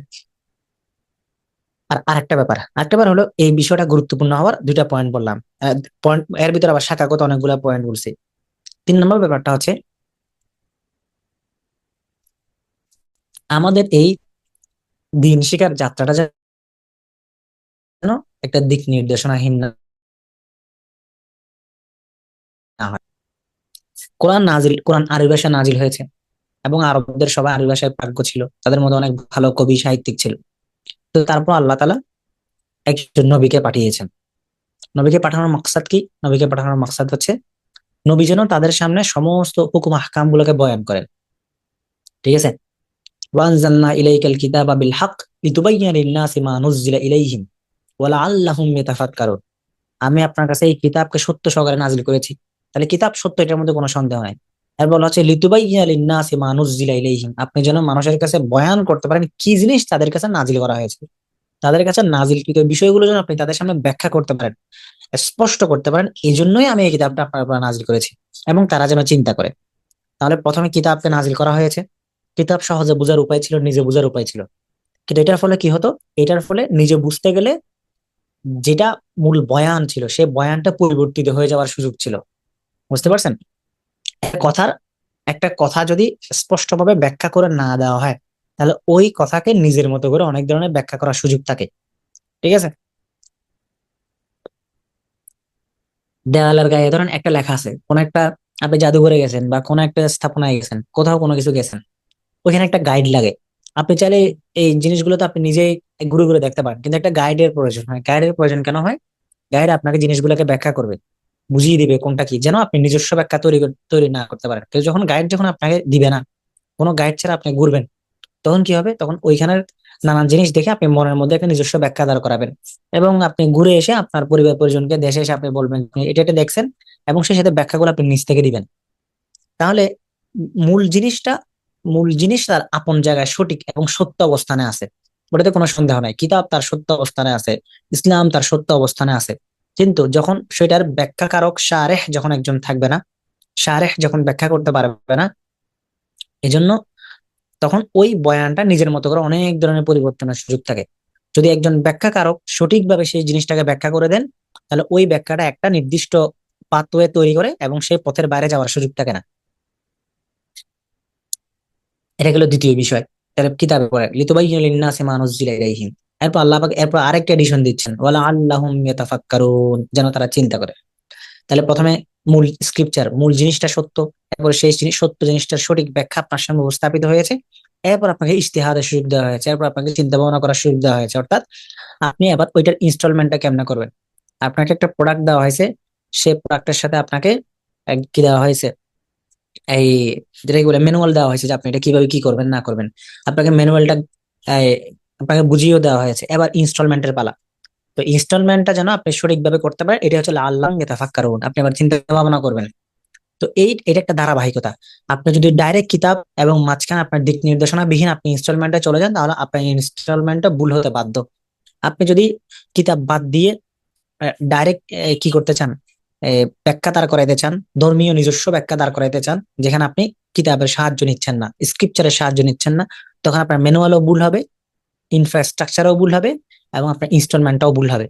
আর আরেকটা ব্যাপার হলো, এই বিষয়টা গুরুত্বপূর্ণ হওয়ার দুইটা পয়েন্ট বললাম, পয়েন্ট এর ভিতরে আবার শাখাগত অনেকগুলো পয়েন্ট বলছি। 3 নম্বর ব্যাপারটা হচ্ছে আমাদের এই দিন শিকার যাত্রাটা যেন একটা দিক নির্দেশনাহীন না হয়। কোরআন আরবি ভাষায় নাজিল হয়েছে, এবং আরবদের সবাই আরবি ভাষায় প্রাজ্ঞ ছিল, তাদের মধ্যে অনেক ভালো কবি সাহিত্যিক ছিল। তো তারপর আল্লাহ তাআলা একজন নবীকে পাঠিয়েছেন। নবীকে পাঠানোর মাকসাদ কি? নবীকে পাঠানোর মাকসাদ হচ্ছে নবী যেন তাদের সামনে সমস্ত হুকুম আহকাম গুলোকে বয়ান করেন। ঠিক আছে? ওয়ানজালনা ইলাইকাল কিতাবা বিল হক লিতুবাইয়িনা লিন-নাসি মা নুযিলা ইলাইহিম ওয়া লাআল্লাহুম ইয়াতাফাক্কারুন। আমি আপনার কাছে এই কিতাবকে সত্য সহকারে নাজিল করেছি। তাহলে কিতাব সত্য, এটার মধ্যে কোনো সন্দেহ নাই। এর বলা হচ্ছে লিতুবাইয়িনা লিন-নাসি মা নুযিলা ইলাইহিম, আপনি যেন মানুষের কাছে বয়ান করতে পারেন কি জিনিস তাদের কাছে নাজিল করা হয়েছে। তাদের কাছে নাজিলকৃত বিষয়গুলো যেন আপনি তাদের সামনে ব্যাখ্যা করতে পারেন, স্পষ্ট করতে পারেন, এই জন্যই আমি এই কিতাবটা আপনার উপর নাজিল করেছি, এবং তারা যেন চিন্তা করে। তাহলে প্রথমে কিতাবকে নাজিল করা হয়েছে। কিতাব সহজে বোঝার উপায় ছিল, নিজে বোঝার উপায় ছিল। কিন্তু এটার ফলে কি হতো? এটার ফলে নিজে বুঝতে গেলে যেটা মূল বয়ান ছিল, সেই বয়ানটা পরিবর্তিত হয়ে যাওয়ার সুযোগ ছিল। বুঝতে পারছেন? একটা কথার একটা কথা যদি স্পষ্টভাবে ব্যাখ্যা করে না দেওয়া হয়, তাহলে ওই কথাকে নিজের মতো করে অনেক ধরনের ব্যাখ্যা করার সুযোগ থাকে। ঠিক আছে? দেওয়ালের গায়ে ধরেন একটা লেখা আছে, কোন একটা, আপনি জাদুঘরে গেছেন বা কোন একটা স্থাপনায় গেছেন, কোথাও কোনো কিছু গেছেন, ওইখানে একটা গাইড লাগে। আপনি চাইলে এই জিনিসগুলো তো আপনি নিজেই ঘুরে ঘুরে দেখতে পারেন, কিন্তু একটা গাইডের প্রয়োজন হয়। গাইডের প্রয়োজন কেন হয়? গাইড আপনাকে জিনিসগুলোকে ব্যাখ্যা করবে, বুঝিয়ে দিবে কোনটা কি, যেন আপনি নিজস্ব ব্যাখ্যা তৈরি না করতে পারেন। কিন্তু যখন গাইড যখন আপনাকে দিবে না, কোনো গাইড ছাড়া আপনি ঘুরবেন, তখন কি হবে? তখন ওইখানের নানান জিনিস দেখে আপনি মনের মধ্যে একটা নিজস্ব ব্যাখ্যা দাঁড় করাবেন, এবং আপনি ঘুরে এসে আপনার পরিবার পরিজনকে, দেশে এসে আপনি বলবেন আপনি এটা এটা দেখছেন, এবং সেই সাথে ব্যাখ্যাগুলো আপনি নিজ থেকে দিবেন। তাহলে মূল জিনিসটা, মূল জিনিস তার আপন জায়গায় সঠিক এবং সত্য অবস্থানে আছে, ওটাতে কোনো সন্দেহ নাই। কিতাব তার সত্য অবস্থানে আছে, ইসলাম তার সত্য অবস্থানে আছে। কিন্তু যখন সেটার ব্যাখ্যাকারক শারেহ যখন একজন থাকবে না, শারেহ যখন ব্যাখ্যা করতে পারবে না, এজন্য তখন ওই বয়ানটা নিজের মতো করে অনেক ধরনের পরিবর্তনের সুযোগ থাকে। যদি একজন ব্যাখ্যাকারক সঠিকভাবে সেই জিনিসটাকে ব্যাখ্যা করে দেন, তাহলে ওই ব্যাখ্যাটা একটা নির্দিষ্ট পাথওয়ে তৈরি করে, এবং সেই পথের বাইরে যাওয়ার সুযোগ থাকে না। এটা গেল দ্বিতীয় বিষয়। তাহলে কিতাবে পড়ে লিতুবাইয়িনা লিন-নাসি মা নুযিলা ইলাইহিম। এরপর আল্লাহ পাক এরপর আরেকটা এডিশন দিচ্ছেন, ওয়ালা আল্লাহুম ইয়াতাফাক্কারুন, যেন তারা চিন্তা করে। তাহলে প্রথমে মূল স্ক্রিপচার, মূল জিনিসটা সত্য, এরপর সেই জিনিস সত্য জিনিসটার সঠিক ব্যাখ্যা আপনার সামনে উপস্থাপিত হয়েছে। এরপর আপনাকে ইজতিহাদের সুযোগ দেওয়া হয়েছে, এরপর আপনাকে চিন্তা ভাবনা করার সুযোগ দেওয়া হয়েছে। অর্থাৎ আপনি এবার ওইটার ইনস্টলমেন্টটা কেমনে করবেন। আপনাকে একটা প্রোডাক্ট দেওয়া হয়েছে, সেই প্রোডাক্টের সাথে আপনাকে কি দেওয়া হয়েছে, এই যেটাকে বলে ম্যানুয়াল দেওয়া হয়েছে, যে আপনি এটা কিভাবে কি করবেন না করবেন। আপনাকে ম্যানুয়ালটা আপনাকে বুঝিয়েও দেওয়া হয়েছে। এবার ইনস্টলমেন্টের পালা। তো ইনস্টলমেন্টটা যেন আপনি সঠিকভাবে করতে পারেন, এটা হচ্ছে আল্লাহ ইয়াতাফাক্কারুন, আপনি আবার চিন্তা ভাবনা করবেন। তো এটা একটা ধারাবাহিকতা। আপনি যদি ডাইরেক্ট কিতাব এবং মাঝখানে আপনার দিক নির্দেশনা বিহীন আপনি ইনস্টলমেন্টে চলে যান, তাহলে আপনার ইনস্টলমেন্টটা ভুল হতে বাধ্য। আপনি যদি কিতাব বাদ দিয়ে ডাইরেক্ট কি করতে চান, ব্যাখ্যা দাঁড় করাইতে চান, ধর্মীয় নিজস্ব ব্যাখ্যা দাঁড় করাইতে চান, যেখানে আপনি কিতাবের সাহায্য নিচ্ছেন না, স্ক্রিপচারের সাহায্য নিচ্ছেন না, তখন আপনার ম্যানুয়ালও ভুল হবে, ইনফ্রাস্ট্রাকচারও ভুল হবে, এবং আপনার ইনস্টলমেন্টটাও ভুল হবে।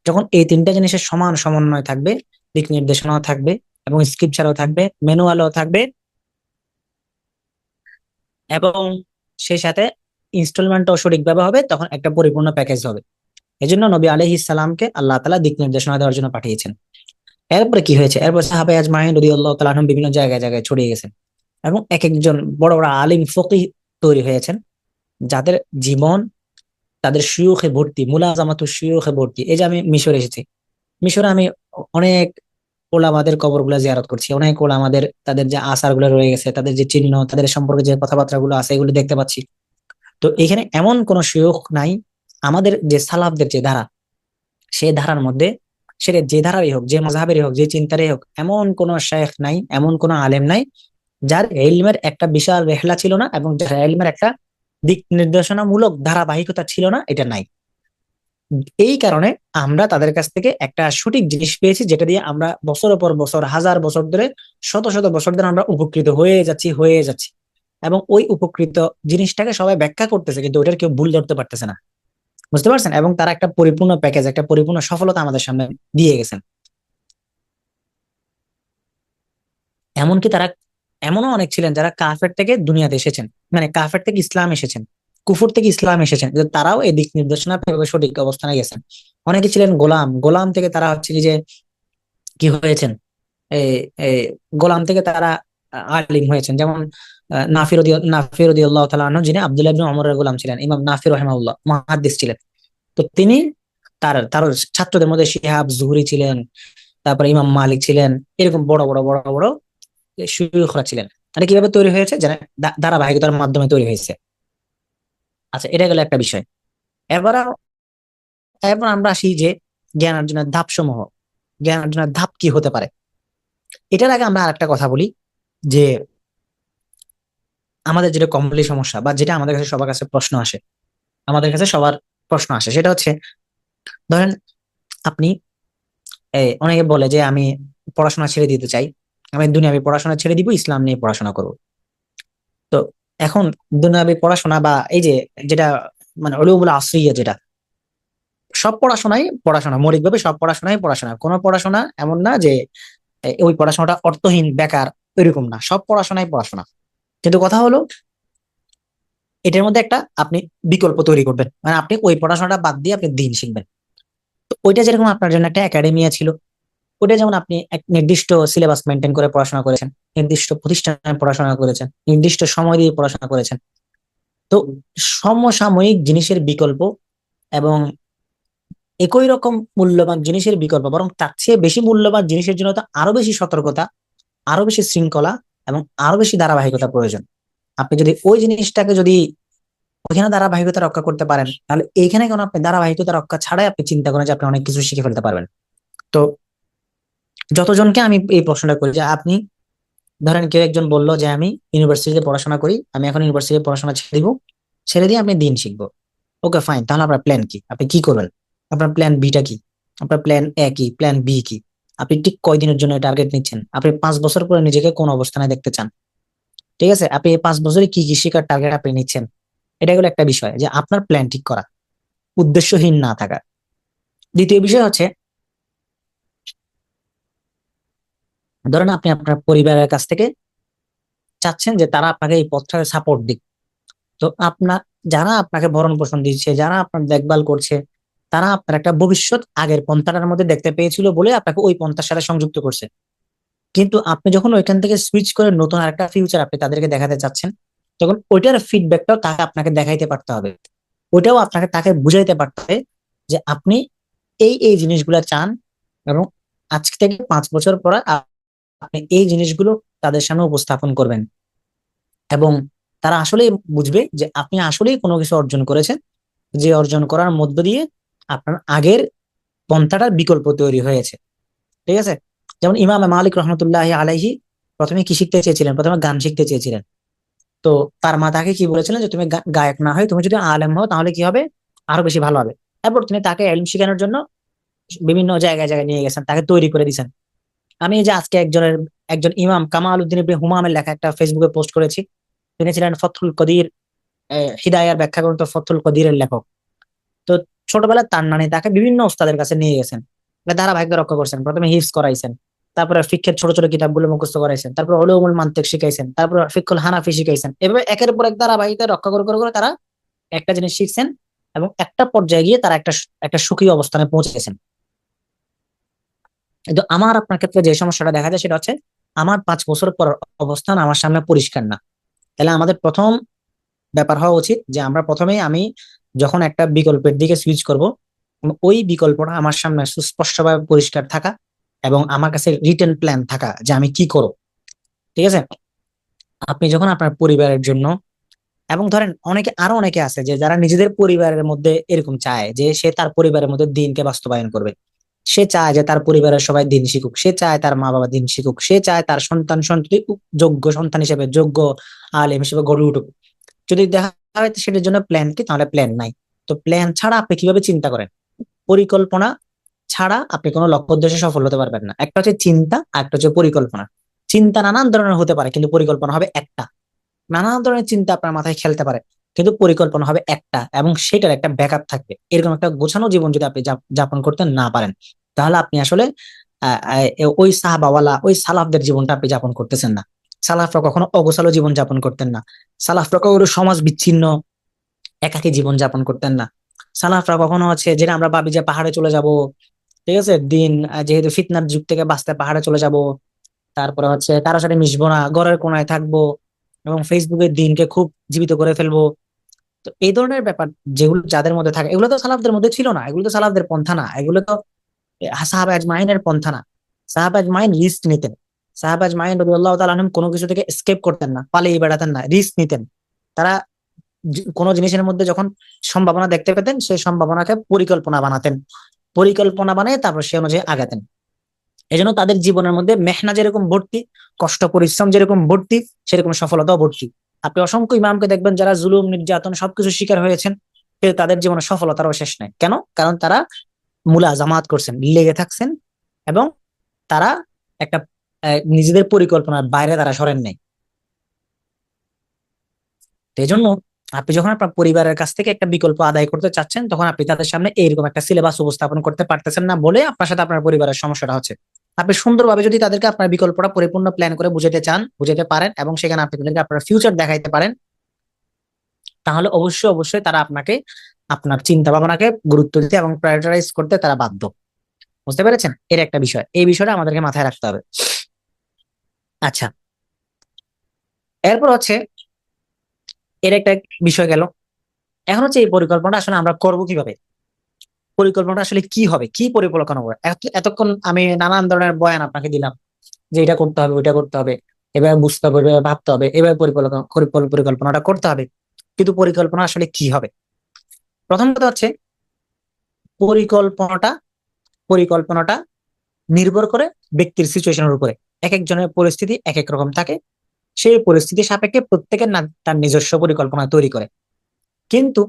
যখন এই তিনটা জিনিসের সমান সমন্বয় থাকবে, দিক নির্দেশনাও থাকবে, এবং স্ক্রিপচারও থাকবে, ম্যানুয়ালও থাকবে, এবং সেই সাথে ইনস্টলমেন্টও সঠিকভাবে হবে, তখন একটা পরিপূর্ণ প্যাকেজ হবে। এজন্য নবী আলাইহিস সালামকে আল্লাহ তাআলা দিক নির্দেশনা দেওয়ার জন্য পাঠিয়েছেন। এরপরে কি হয়েছে? এরপর সাহাবায়ে আজমাইন রাদিয়াল্লাহু তাআলা আনহুম বিভিন্ন জায়গায় জায়গায় ছড়িয়ে গেছেন, এবং এক একজন বড় বড় আলিম ফকিহ তৈরি হয়েছেন, যাদের জীবন তাদের শিয়ুখে ভর্তি, মুলাজামাতু শিয়ুখে ভর্তি। এই যে আমি মিশরে এসেছি, মিশরে আমি অনেক ওলামাদের কবরগুলো জিয়ারত করছি, অনেক ওলামাদের তাদের যে আসার গুলো রয়ে গেছে, তাদের যে চিহ্ন, তাদের সম্পর্কে যে কথাবার্তা গুলো আছে, এগুলো দেখতে পাচ্ছি। তো এখানে এমন কোন শিয়ুখ নাই, আমাদের যে সালাফদের যে ধারা, সেই ধারার মধ্যে, সেটা যে ধারারই হোক, যে মাযহাবেরই হোক, যে চিন্তারই হোক, এমন কোন শেখ নাই, এমন কোন আলেম নাই যার ইলমের একটা বিশাল রেহলা ছিল না, এবং যার ইলমের একটা দিক নির্দেশনামূলক ধারাবাহিকতা ছিল না, এটা নাই। এই কারণে আমরা তাদের কাছ থেকে একটা সঠিক জিনিস পেয়েছি, যেটা দিয়ে আমরা বছরের পর বছর, হাজার বছর ধরে, শত শত বছর ধরে আমরা উপকৃত হয়ে যাচ্ছি। এবং ওই উপকৃত জিনিসটাকে সবাই ব্যাখ্যা করতেছে, কিন্তু ওইটার কেউ ভুল ধরতে পারতেছে না। বুঝতে পারছেন? এবং তারা একটা পরিপূর্ণ প্যাকেজ, একটা পরিপূর্ণ সফলতা আমাদের সামনে দিয়ে গেছেন। এমনকি তারা এমনও অনেক ছিলেন যারা কাফের থেকে দুনিয়াতে এসেছেন, মানে কাফের থেকে ইসলাম এসেছেন, কুফর থেকে ইসলাম এসেছেন, কিন্তু তারাও এই দিক নির্দেশনা পেয়ে সঠিক অবস্থানে গেছেন। অনেকে ছিলেন গোলাম, গোলাম থেকে তারা হচ্ছে কি যে কি হয়েছেন, এই এই গোলাম থেকে তারা আলিম হয়েছেন। যেমন নাফি রাদিয়াল্লাহু তাআলা আনহু, যিনি আব্দুল্লাহ ইবনে ওমরের গোলাম ছিলেন, ইমাম নাফি রাহিমাহুল্লাহ মুহাদ্দিস ছিলেন। তো তিনি তার ছাত্রদের মধ্যে শিহাব জুহরি ছিলেন, তারপরে ইমাম মালিক ছিলেন, এরকম বড় বড় বড় বড় শুয়ুখরা ছিলেন। এটা কিভাবে তৈরি হয়েছে? যারা ধারাবাহিকতার মাধ্যমে তৈরি হয়েছে। আচ্ছা, এটা গেল একটা বিষয়। এবার এবার আমরা আসি যে জ্ঞান অর্জনের ধাপ সমূহ। জ্ঞান অর্জনের ধাপ কি হতে পারে? এটার আগে আমরা আরেকটা কথা বলি যে আমাদের যেটা কমনলি সমস্যা, বা যেটা আমাদের কাছে সবার কাছে প্রশ্ন আসে, আমাদের কাছে সবার প্রশ্ন আসে, সেটা হচ্ছে, ধরেন আপনি অনেকে বলে যে আমি পড়াশোনা ছেড়ে দিতে চাই, আমি দুনিয়াবি পড়াশোনা ছেড়ে দিব, ইসলাম নিয়ে পড়াশোনা করব। তো এখন দুনিয়াবি পড়াশোনা বা এই যে যেটা মানে উলুমুল আসরিয়া, যেটা সব পড়াশোনাই পড়াশোনা, মৌলিকভাবে সব পড়াশোনাই পড়াশোনা, কোনো পড়াশোনা এমন না যে ওই পড়াশোনাটা অর্থহীন বেকার, এরকম না, সব পড়াশোনাই পড়াশোনা। কিন্তু কথা হলো, এটার মধ্যে একটা আপনি বিকল্প তৈরি করবেন, মানে আপনি ওই পড়াশোনাটা বাদ দিয়ে আপনি দিন শিখবেন। তো ওইটা যেরকম আপনার জন্য একটা একাডেমিয়া ছিল, ওটা যেমন আপনি এক নির্দিষ্ট সিলেবাস মেনটেন করে পড়াশোনা করেছেন, নির্দিষ্ট প্রতিষ্ঠানে পড়াশোনা করেছেন, নির্দিষ্ট সময় দিয়ে পড়াশোনা করেছেন। তো সমসাময়িক জিনিসের বিকল্প এবং একই রকম মূল্যবান জিনিসের বিকল্প, বরং তার চেয়ে বেশি মূল্যবান জিনিসের জন্য তো আরো বেশি সতর্কতা, আরো বেশি শৃঙ্খলা এবং আরো বেশি ধারাবাহিকতা প্রয়োজন। আপনি যদি ওই জিনিসটাকে যদি ওইখানে ধারাবাহিকতা রক্ষা করতে পারেন, তাহলে এইখানে কেন আপনি ধারাবাহিকতা রক্ষা ছাড়াই আপনি চিন্তা করেন যে আপনি অনেক কিছু শিখে ফেলতে পারবেন। তো যতজনকে আমি এই প্রশ্নটা করি যে আপনি, ধরেন কেউ একজন বললো যে আমি ইউনিভার্সিটিতে পড়াশোনা করি, আমি এখন ইউনিভার্সিটিতে পড়াশোনা ছেড়ে দিব, ছেড়ে দিয়ে আপনি দিন শিখবো। ওকে ফাইন, তাহলে আপনার প্ল্যান কি? আপনি কি করবেন? আপনার প্ল্যান বিটা কি? আপনার প্ল্যান এ কি, প্ল্যান বি কি? আপনি ঠিক কয়দিনের জন্য টার্গেট নিচ্ছেন? আপনি 5 বছর পরে নিজেকে কোন অবস্থানে দেখতে চান? ঠিক আছে, আপনি এই 5 বছরে কি কি শেখার টার্গেট আপনি নিচ্ছেন? এটা হলো একটা বিষয়, যে আপনার প্ল্যান ঠিক করা, উদ্দেশ্যহীন না থাকা। দ্বিতীয় বিষয় হচ্ছে, ধরেন আপনি আপনার পরিবারের কাছ থেকে চাচ্ছেন যে তারা আপনাকে এই পথটাকে সাপোর্ট দিক। তো আপনার, যারা আপনাকে ভরণ পোষণ দিচ্ছে, যারা আপনার দেখভাল করছে, তারা আপনার একটা ভবিষ্যৎ আগের পন্থাটার মধ্যে দেখতে পেয়েছিল বলে আপনাকে ওই পন্থার সাথে সংযুক্ত করছে। কিন্তু আপনি যখন ওইখান থেকে সুইচ করে নতুন আরেকটা ফিউচার আপনি তাদেরকে দেখাতে চাচ্ছেন, তখন ওইটার ফিডব্যাকটাও তাকে আপনাকে দেখাইতে পারতে হবে। ওইটাও আপনাকে তাকে বুঝাইতে পারতে হবে যে আপনি এই এই জিনিসগুলা চান, এবং আজ থেকে 5 বছর পরে আপনি এই জিনিসগুলো তাদের সামনে উপস্থাপন করবেন, এবং তারা আসলেই বুঝবে যে আপনি আসলেই কোনো কিছু অর্জন করেছেন, যে অর্জন করার মধ্য দিয়ে আপনার আগের পন্থাটার বিকল্প তৈরি হয়েছে। ঠিক আছে, যেমন ইমাম মালিক রহমতুল্লাহ আলাইহি প্রথমে কি শিখতে চেয়েছিলেন? প্রথমে গান শিখতে চেয়েছিলেন। তো তার মা তাকে কি বলেছিলেন যে তুমি গায়ক না হয় তুমি যদি আলেম হও তাহলে কি হবে, আরো বেশি ভালো হবে। এরপর তিনি তাকে ইলম শেখানোর জন্য বিভিন্ন জায়গায় জায়গায় নিয়ে গেছেন, তাকে তৈরি করে দিয়েছেন। আমি এই যে আজকে একজন ইমাম কামাল উদ্দিন ইবনে হুমামের লেখা একটা ফেসবুকে পোস্ট করেছি। তিনি ছিলেন ফথুল কদির, হিদায়ার ব্যাখ্যা গ্রন্থ ফথুল কদিরের লেখক। তো ছোটবেলায় তার নানি তাকে বিভিন্ন ওস্তাদের কাছে নিয়ে গেছেন, ধারাবাহিকতা রক্ষা করছেন। প্রথমে হিফজ করাইছেন, তারপরে ফিকহের ছোট ছোট কিতাবগুলো মুখস্থ করাইছেন, তারপর উলুমুল মানতিক শিখাইছেন, তারপর ফিকহুল হানাফি শিখাইছেন। এভাবে একের পর এক ধারাবাহিকতা রক্ষা করে করে করে তারা একটা জিনিস শিখছেন, এবং একটা পর্যায়ে গিয়ে তারা একটা একটা সুখী অবস্থানে পৌঁছেছেন। কিন্তু আমার আপনার ক্ষেত্রে যে সমস্যাটা দেখা যায় সেটা হচ্ছে, আমার 5 বছর পর অবস্থান আমার সামনে পরিষ্কার না। তাহলে আমাদের প্রথম ব্যাপার হওয়া উচিত যে আমরা প্রথমেই, আমি যখন একটা বিকল্পের দিকে সুইচ করব, ওই বিকল্পটা আমার সামনে সুস্পষ্টভাবে পরিষ্কার থাকা, এবং আমার কাছে রিটেন প্ল্যান থাকা যে আমি কি করব। ঠিক আছে, আপনি যখন আপনার পরিবারের জন্য, এবং ধরেন অনেকে আছে যে যারা নিজেদের পরিবারের মধ্যে এরকম চায় যে সে তার পরিবারের মধ্যে দিনকে বাস্তবায়ন করবে, সে চায় যে তার পরিবারের সবাই দিন শিখুক, সে চায় তার মা বাবা দিন শিখুক, সে চায় তার সন্তান সন্ততি যোগ্য সন্তান হিসেবে, যোগ্য আলেম হিসেবে গড়ে উঠুক। যদি দেখা হয় সেটার জন্য প্ল্যান কি, তাহলে প্ল্যান নাই। তো প্ল্যান ছাড়া আপনি কিভাবে চিন্তা করেন? পরিকল্পনা ছাড়া আপনি কোনো লক্ষ্য উদ্দেশ্যে সফল হতে পারবেন না। একটা হচ্ছে চিন্তা, আর একটা হচ্ছে পরিকল্পনা। চিন্তা নানান ধরনের হতে পারে, কিন্তু পরিকল্পনা হবে একটা। নানান ধরনের চিন্তা আপনার মাথায় খেলতে পারে, কিন্তু পরিকল্পনা হবে একটা, এবং সেটার একটা ব্যাকআপ থাকবে। এরকম একটা গোছানো জীবন যদি আপনি যাপন করতে না পারেন, তাহলে আপনি আসলে ওই সাহাবাওয়ালা, ওই সালাফদের জীবনটা আপনি যাপন করতেছেন না। সালাফরা কখনো অগোছালো জীবন যাপন করতেন না। সালাফরা কখনো সমাজ বিচ্ছিন্ন একাকী জীবন যাপন করতেন না। সালাফরা কখনো যেটা আমরা ভাবি যে পাহাড়ে চলে যাব, ঠিক আছে, যেহেতু ফিতনার যুগ থেকে বাঁচতে পাহাড়ে চলে যাব, তারপরে কারোর সাথে মিশবো না, ঘরের কোনায় থাকবো এবং ফেসবুকের দিনকে খুব জীবিত করে ফেলবো। তো এই ধরনের ব্যাপার যেগুলো যাদের মধ্যে থাকে, এগুলো তো সালাফদের মধ্যে ছিল না, এগুলো তো সালাফদের পন্থা না, এগুলো তো সাহাবা আজমাইনের পন্থা না। সাহাবা আজমাইন রিস্ক নিতেন। সাহাবা আজমাইন রাদিয়াল্লাহু তাআলা আনহুম কোনো কিছু থেকে এসকেপ করতেন না, পালিয়ে বেড়াতেন না, রিস্ক নিতেন। তারা কোনো জিনিসের মধ্যে যখন সম্ভাবনা দেখতে পেতেন, সেই সম্ভাবনাকে পরিকল্পনা বানাতেন, পরিকল্পনা বানিয়ে তারপর সে অনুযায়ী আগাতেন। এই জন্য তাদের জীবনের মধ্যে মেহনা যেরকম ভর্তি, কষ্ট পরিশ্রম যেরকম ভর্তি, সেরকম সফলতাও ভর্তি। আপনি অসংখ্য ইমামকে দেখবেন যারা জুলুম নির্যাতন সবকিছু শিকার হয়েছেন, কিন্তু তাদের জীবনে সফলতারও শেষ নাই। কেন? কারণ তারা মুলাজামাত করছেন, লেগে থাকছেন, এবং তারা একটা নিজেদের পরিকল্পনার বাইরে তারা সরেন নাই। তো এই জন্য আপনি যখন আপনার পরিবারের কাছ থেকে একটা বিকল্প আদায় করতে চাচ্ছেন, তখন আপনি তাদের সামনে এইরকম একটা সিলেবাস উপস্থাপন করতে পারতেছেন না বলে আপনার সাথে আপনার পরিবারের সমস্যাটা হচ্ছে। আপনি সুন্দরভাবে যদি তাদেরকে আপনার বিকল্পটা পরিপূর্ণ প্ল্যান করে বুঝাতে চান, বুঝাতে পারেন, এবং সেখানে আপনি তাদেরকে আপনার ফিউচার দেখাইতে পারেন, তাহলে অবশ্যই অবশ্যই তারা আপনাকে, আপনার চিন্তা ভাবনাকে গুরুত্ব দিতে এবং প্রায়োরিটাইজ করতে তারা বাধ্য। বুঝতে পেরেছেন? এর একটা বিষয়, এই বিষয়টা আমাদেরকে মাথায় রাখতে হবে। আচ্ছা, এরপর এর একটা বিষয় গেল। এখন এই পরিকল্পনাটা আসলে আমরা করবো কিভাবে? পরিকল্পনাটা আসলে কি হবে, কি পরিকল্পনা হবে? এতক্ষণ আমি নানান ধরনের বয়ান আপনাকে দিলাম যে এটা করতে হবে, ওইটা করতে হবে, এভাবে বুঝতে হবে, এভাবে ভাবতে হবে, এভাবে পরিকল্পনাটা করতে হবে। কিন্তু পরিকল্পনা আসলে কি হবে? প্রথম কথা পরিকল্পনাটা পরিকল্পনাটা নির্ভর করে ব্যক্তির সিচুয়েশনের উপরে। এক একজনের পরিস্থিতি এক এক রকম থাকে, সেই পরিস্থিতি সাপেক্ষে প্রত্যেকের তার নিজস্ব পরিকল্পনা তৈরি করে। কিন্তু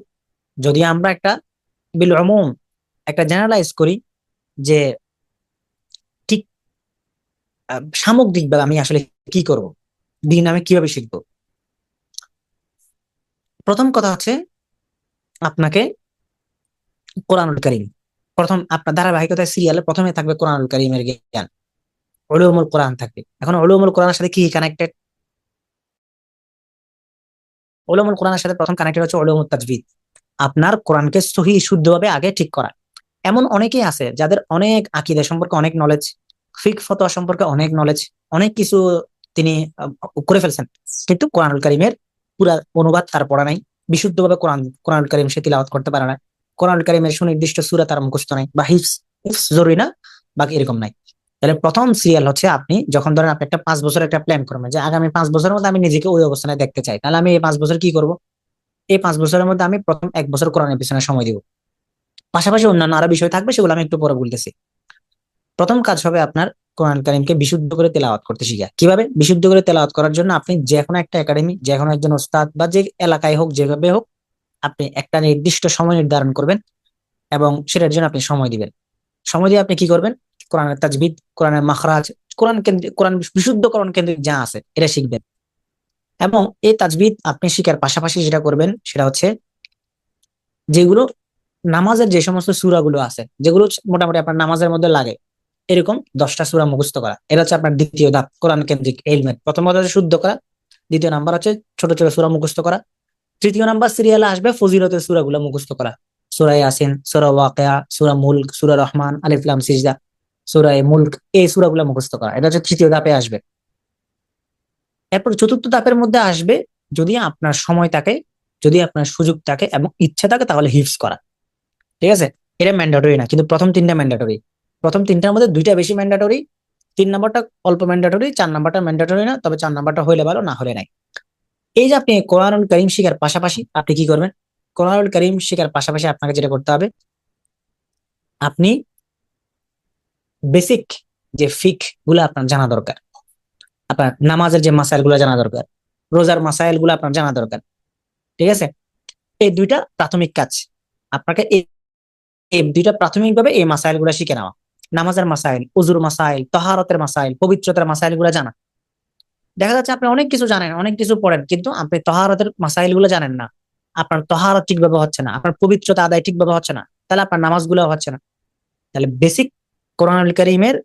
যদি আমরা বিল উমুম একটা জেনারেলাইজ করি যে ঠিক সামগ্রিকভাবে আমি আসলে কি করব, দিন আমি কিভাবে শিখবো, প্রথম কথা আপনাকে কোরআনুল কারীম, প্রথম আপনার ধারাবাহিকতায় সিরিয়ালে প্রথমে থাকবে কোরআনুল কারীমের জ্ঞান, উলুমুল কোরআন থাকবে। এখন উলুমুল কোরআনের সাথে কি কানেক্টেড? উলুমুল কোরআনের সাথে প্রথম কানেক্টেড হচ্ছে উলুমুত তাজবিদ, আপনার কোরআনকে সহি শুদ্ধভাবে আগে ঠিক করা। এমন অনেকেই আছে যাদের অনেক আকীদা সম্পর্কে অনেক নলেজ, ফিক ফতোয়া সম্পর্কে অনেক নলেজ, অনেক কিছু তিনি করে ফেলছেন, কিন্তু কোরআনুল কারীমের পুরা অনুবাদ তার পড়া নাই, বিশুদ্ধভাবে কোরআনুল কারীম সে তিলাওয়াত করতে পারে না, কোরআনুল কারীমের সুনির্দিষ্ট সূরা তার মুখস্থ নাই, বা হিফজ হিফজ জরুরি না, বাকি এরকম নাই। তাহলে প্রথম সিরিয়াল আপনি যখন ধরেন আপনি একটা 5 বছর একটা প্ল্যান করবেন যে আগামী 5 বছরের মধ্যে আমি নিজেকে ওই অবস্থানে দেখতে চাই, তাহলে আমি এই 5 বছর কি করব? এই 5 বছরের মধ্যে আমি প্রথম 1 বছর কোরআনের পিছনে সময় দিব। পাশাপাশি অন্যান্য আরো বিষয় থাকবে, সেগুলো আমি একটু পরে বলতেছি। প্রথম কাজ হবে আপনার কোরআন কারীমকে বিশুদ্ধ করে তেলাওয়াত করতে শিখা। কিভাবে বিশুদ্ধ করে তেলাওয়াত করার জন্য? আপনি যে কোনো একটা একাডেমি, যে কোনো একজন ওস্তাদ, বা যে এলাকায় হোক, যেভাবে হোক, আপনি একটা নির্দিষ্ট সময় নির্ধারণ করবেন এবং সেটার জন্য আপনি সময় দিবেন। সময় দিয়ে আপনি কি করবেন? কোরআনের তাজবিদ, কোরআনের মাখরাজ, কোরআন বিশুদ্ধকরণ কেন্দ্রিক যা আছে এটা শিখবেন। এবং এই তাজবিদ আপনি শিখার পাশাপাশি যেটা করবেন সেটা যেগুলো নামাজের যে সমস্ত সূরাগুলো আছে, যেগুলো মোটামুটি আপনার নামাজের মধ্যে লাগে, এরকম 10টা সূরা মুখস্থ করা। এটা আপনার দ্বিতীয় ধাপ কোরআন কেন্দ্রিক ইলমের। প্রথমত শুদ্ধ করা, দ্বিতীয় নাম্বার ছোট ছোট সূরা মুখস্থ করা, তৃতীয় নাম্বার সিরিয়ালে আসবে ফজিলতের সূরাগুলো মুখস্থ করা। সূরা ইয়াসিন, সূরা ওয়াকিয়া, সূরা মুলক, সূরা রহমান, আলিফ লাম সিজদা, সূরা মুলক, এই সূরাগুলো মুখস্থ করা। এটা তৃতীয় ধাপে আসবে। এরপর চতুর্থ ধাপের মধ্যে আসবে, যদি আপনার সময় থাকে, যদি আপনার সুযোগ থাকে এবং ইচ্ছা থাকে, তাহলে হিফজ করা। ঠিক আছে? এটা ম্যান্ডেটরি না, কিন্তু প্রথম তিনটা ম্যান্ডেটরি। প্রথম তিনটার মধ্যে দুইটা বেশি ম্যান্ডেটরি, 3 নাম্বারটা অল্প ম্যান্ডেটরি, 4 নাম্বারটা ম্যান্ডেটরি না, তবে 4 নাম্বারটা হইলে ভালো, না হলে নাই। এই যে আপনি কোরআনুল কারীম শিখার পাশাপাশি আপনি কি করবেন? কোরআনুল কারীম শিখার পাশাপাশি আপনাকে যেটা করতে হবে, আপনি বেসিক যে ফিক গুলো আপনার জানা দরকার, আপনার নামাজের যে মাসাইল গুলো জানা দরকার, রোজার মাসাইল গুলো আপনার জানা দরকার। ঠিক আছে? এই দুইটা প্রাথমিক কাজ। আপনাকে এই দুইটা প্রাথমিকভাবে এই মাসাইল গুলা শিখে নেওয়া। নামাজের মাসাইল, উজুর মাসাইল, তহারতের মাসাইল, পবিত্রতার মাসাইল গুলা জানা। দেখা যাচ্ছে আপনি অনেক কিছু জানেন, অনেক কিছু পড়েন, কিন্তু আপনি তহারতের মাসাইল গুলো জানেন না। আপনার তহারত ঠিকভাবে হচ্ছে না, আপনার পবিত্রতা আদায় ঠিকভাবে হচ্ছে না, তাহলে আপনার নামাজ গুলো হচ্ছে না। তাহলে বেসিক কোরআনুল কারীমের,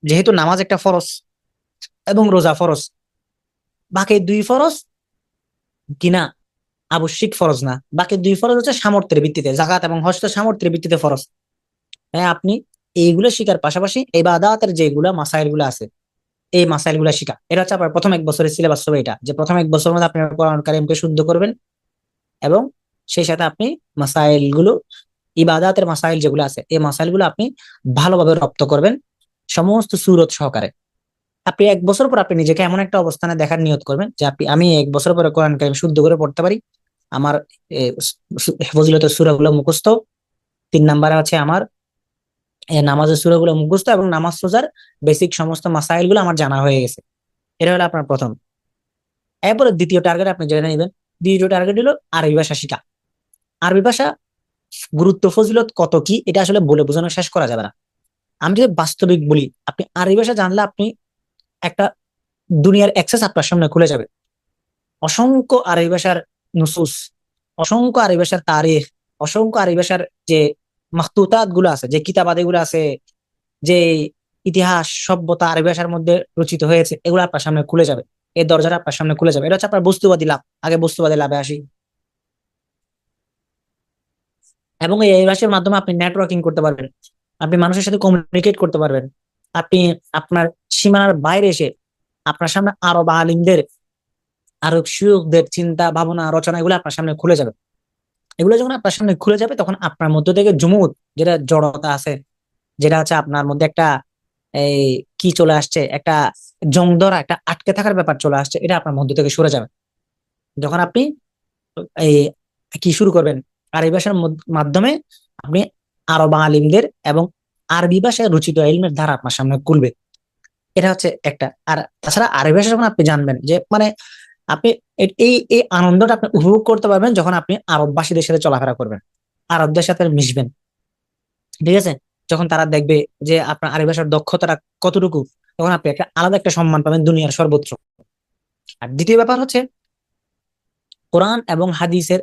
যেহেতু নামাজ একটা ফরজ এবং রোজা ফরজ, বাকি 2 ফরজ কিনা আবশ্যিক ফরজ না, বাকি 2 ফরজ হচ্ছে সামর্থ্যের ভিত্তিতে, যাকাত এবং হজ তো সামর্থ্যের ভিত্তিতে ফরজ। হ্যাঁ, আপনি এইগুলো শিকার পাশাপাশি ইবাদাতের যেগুলা মাসাইল গুলো আছে, এই মাসাইল গুলা শিখা, এটা হচ্ছে আপনার প্রথম 1 বছরের সিলেবাস হবে। এটা যে প্রথম 1 বছরের মধ্যে আপনি কোরআন কারিমকে শুদ্ধ করবেন, এবং সেই সাথে আপনি মাসাইল গুলো, ইবাদাতের মাসাইল যেগুলো আছে এই মাসাইল গুলো আপনি ভালোভাবে রপ্ত করবেন, সমস্ত সুরত সহকারে। আপনি 1 বছর পর আপনি নিজেকে এমন একটা অবস্থানে দেখার নিয়ত করবেন যে আমি 1 বছর পরে কোরআন কারিম শুদ্ধ করে পড়তে পারি, আমার ফজিলতের সূরাগুলো মুখস্থ, 3 নাম্বারে আছে আমার নামাজের সূরাগুলো মুখস্থ, এবং নামাজ রোজার বেসিক সমস্ত মাসাইল গুলো আমার জানা হয়ে গেছে। এটা হলো আপনার প্রথম। এরপরে দ্বিতীয় টার্গেট আপনি জেনে নেবেন। দ্বিতীয় টার্গেট হলো আরবি ভাষা শিখা। আরবি ভাষা গুরুত্ব ফজিলত কত কি এটা আসলে বলে বোঝানো শেষ করা যাবে না। আমি যদি বাস্তবিক বলি, আপনি আরবি ভাষা জানলে আপনি একটা দুনিয়ার অ্যাক্সেস আপনার সামনে খুলে যাবে। অসংখ্য আরবি ভাষার নুসুস, অসংখ্য আরবি ভাষার তারিখ, অসংখ্য আরবি ভাষার যে মাখতুতাত গুলো আছে, যে কিতাবাদি গুলো আছে, যে ইতিহাস সভ্যতা আরবি ভাষার মধ্যে রচিত হয়েছে, এগুলো আপনার সামনে খুলে যাবে। এই দরজাটা আপনার সামনে খুলে যাবে। এটা হচ্ছে আপনার বস্তুবাদী লাভ। আগে বস্তুবাদী লাভে আসি। এবং এই ভাষার মাধ্যমে আপনি নেটওয়ার্কিং করতে পারবেন, আপনি মানুষের সাথে কমিউনিকেট করতে পারবেন। আপনি আপনার সীমানার বাইরে এসে আপনার সামনে আরব আলিমদের, আরব শিয়ুখদের চিন্তা ভাবনা রচনা এগুলো আপনার সামনে খুলে যাবে। এগুলো যখন আপনার সামনে খুলে যাবে, তখন আপনার মধ্যে থেকে জুমুদ, যেটা জড়তা আছে, যেটা হচ্ছে আপনার মধ্যে একটা এই কি চলে আসছে, একটা জং ধরা, একটা আটকে থাকার ব্যাপার চলে আসছে, এটা আপনার মধ্যে থেকে সরে যাবে যখন আপনি এই কি শুরু করবেন। আরবি ভাষার মাধ্যমে আপনি আরব আলিমদের এবং আরবি ভাষায় রচিত ইলমের ধারা আপনার সামনে খুলবে। এটা হচ্ছে একটা। আর তাছাড়া আরবি ভাষা যখন আপনি জানবেন, যে মানে আপনি এই এই আনন্দটা আপনি উপভোগ করতে পারবেন যখন আপনি আরববাসীদের সাথে চলাফেরা করবেন, আরবদের সাথে মিশবেন। ঠিক আছে? যখন তারা দেখবে যে আপনার আরবি ভাষার দক্ষতাটা কতটুকু, তখন আপনি একটা আলাদা একটা সম্মান পাবেন দুনিয়ার সর্বত্র। আর দ্বিতীয় ব্যাপার হচ্ছে কোরআন এবং হাদিসের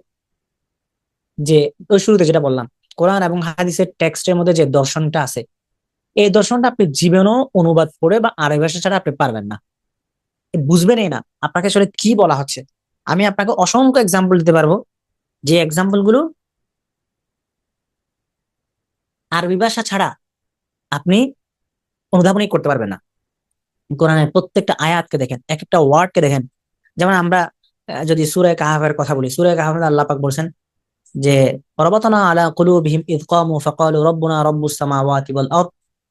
যে, ওই শুরুতে যেটা বললাম, কোরআন এবং হাদিসের টেক্সটের মধ্যে যে দর্শনটা আছে, এই দর্শনটা আপনি জীবনেও অনুবাদ করে বা আরবি ভাষা ছাড়া আপনি পারবেন না, বুঝবেনই না আপনাকে আসলে কি বলা হচ্ছে। আমি আপনাকে অসংখ্য এক্সাম্পল দিতে পারবো, যে এক্সাম্পল গুলো আরবি ভাষা ছাড়া আপনি অনুধাবনই করতে পারবেন না। কোরআনের প্রত্যেকটা আয়াতকে দেখেন, এক একটা ওয়ার্ডকে দেখেন। যেমন আমরা যদি সূরা কাহাফের কথা বলি, সূরা কাহাফে আল্লাহ পাক বলছেন যে রাবাতানা আলা কুলুবিহিম ইয ক্বামু ফাকালু রাব্বুনা রাব্বুস সামাওয়াতি ওয়াল আরদ।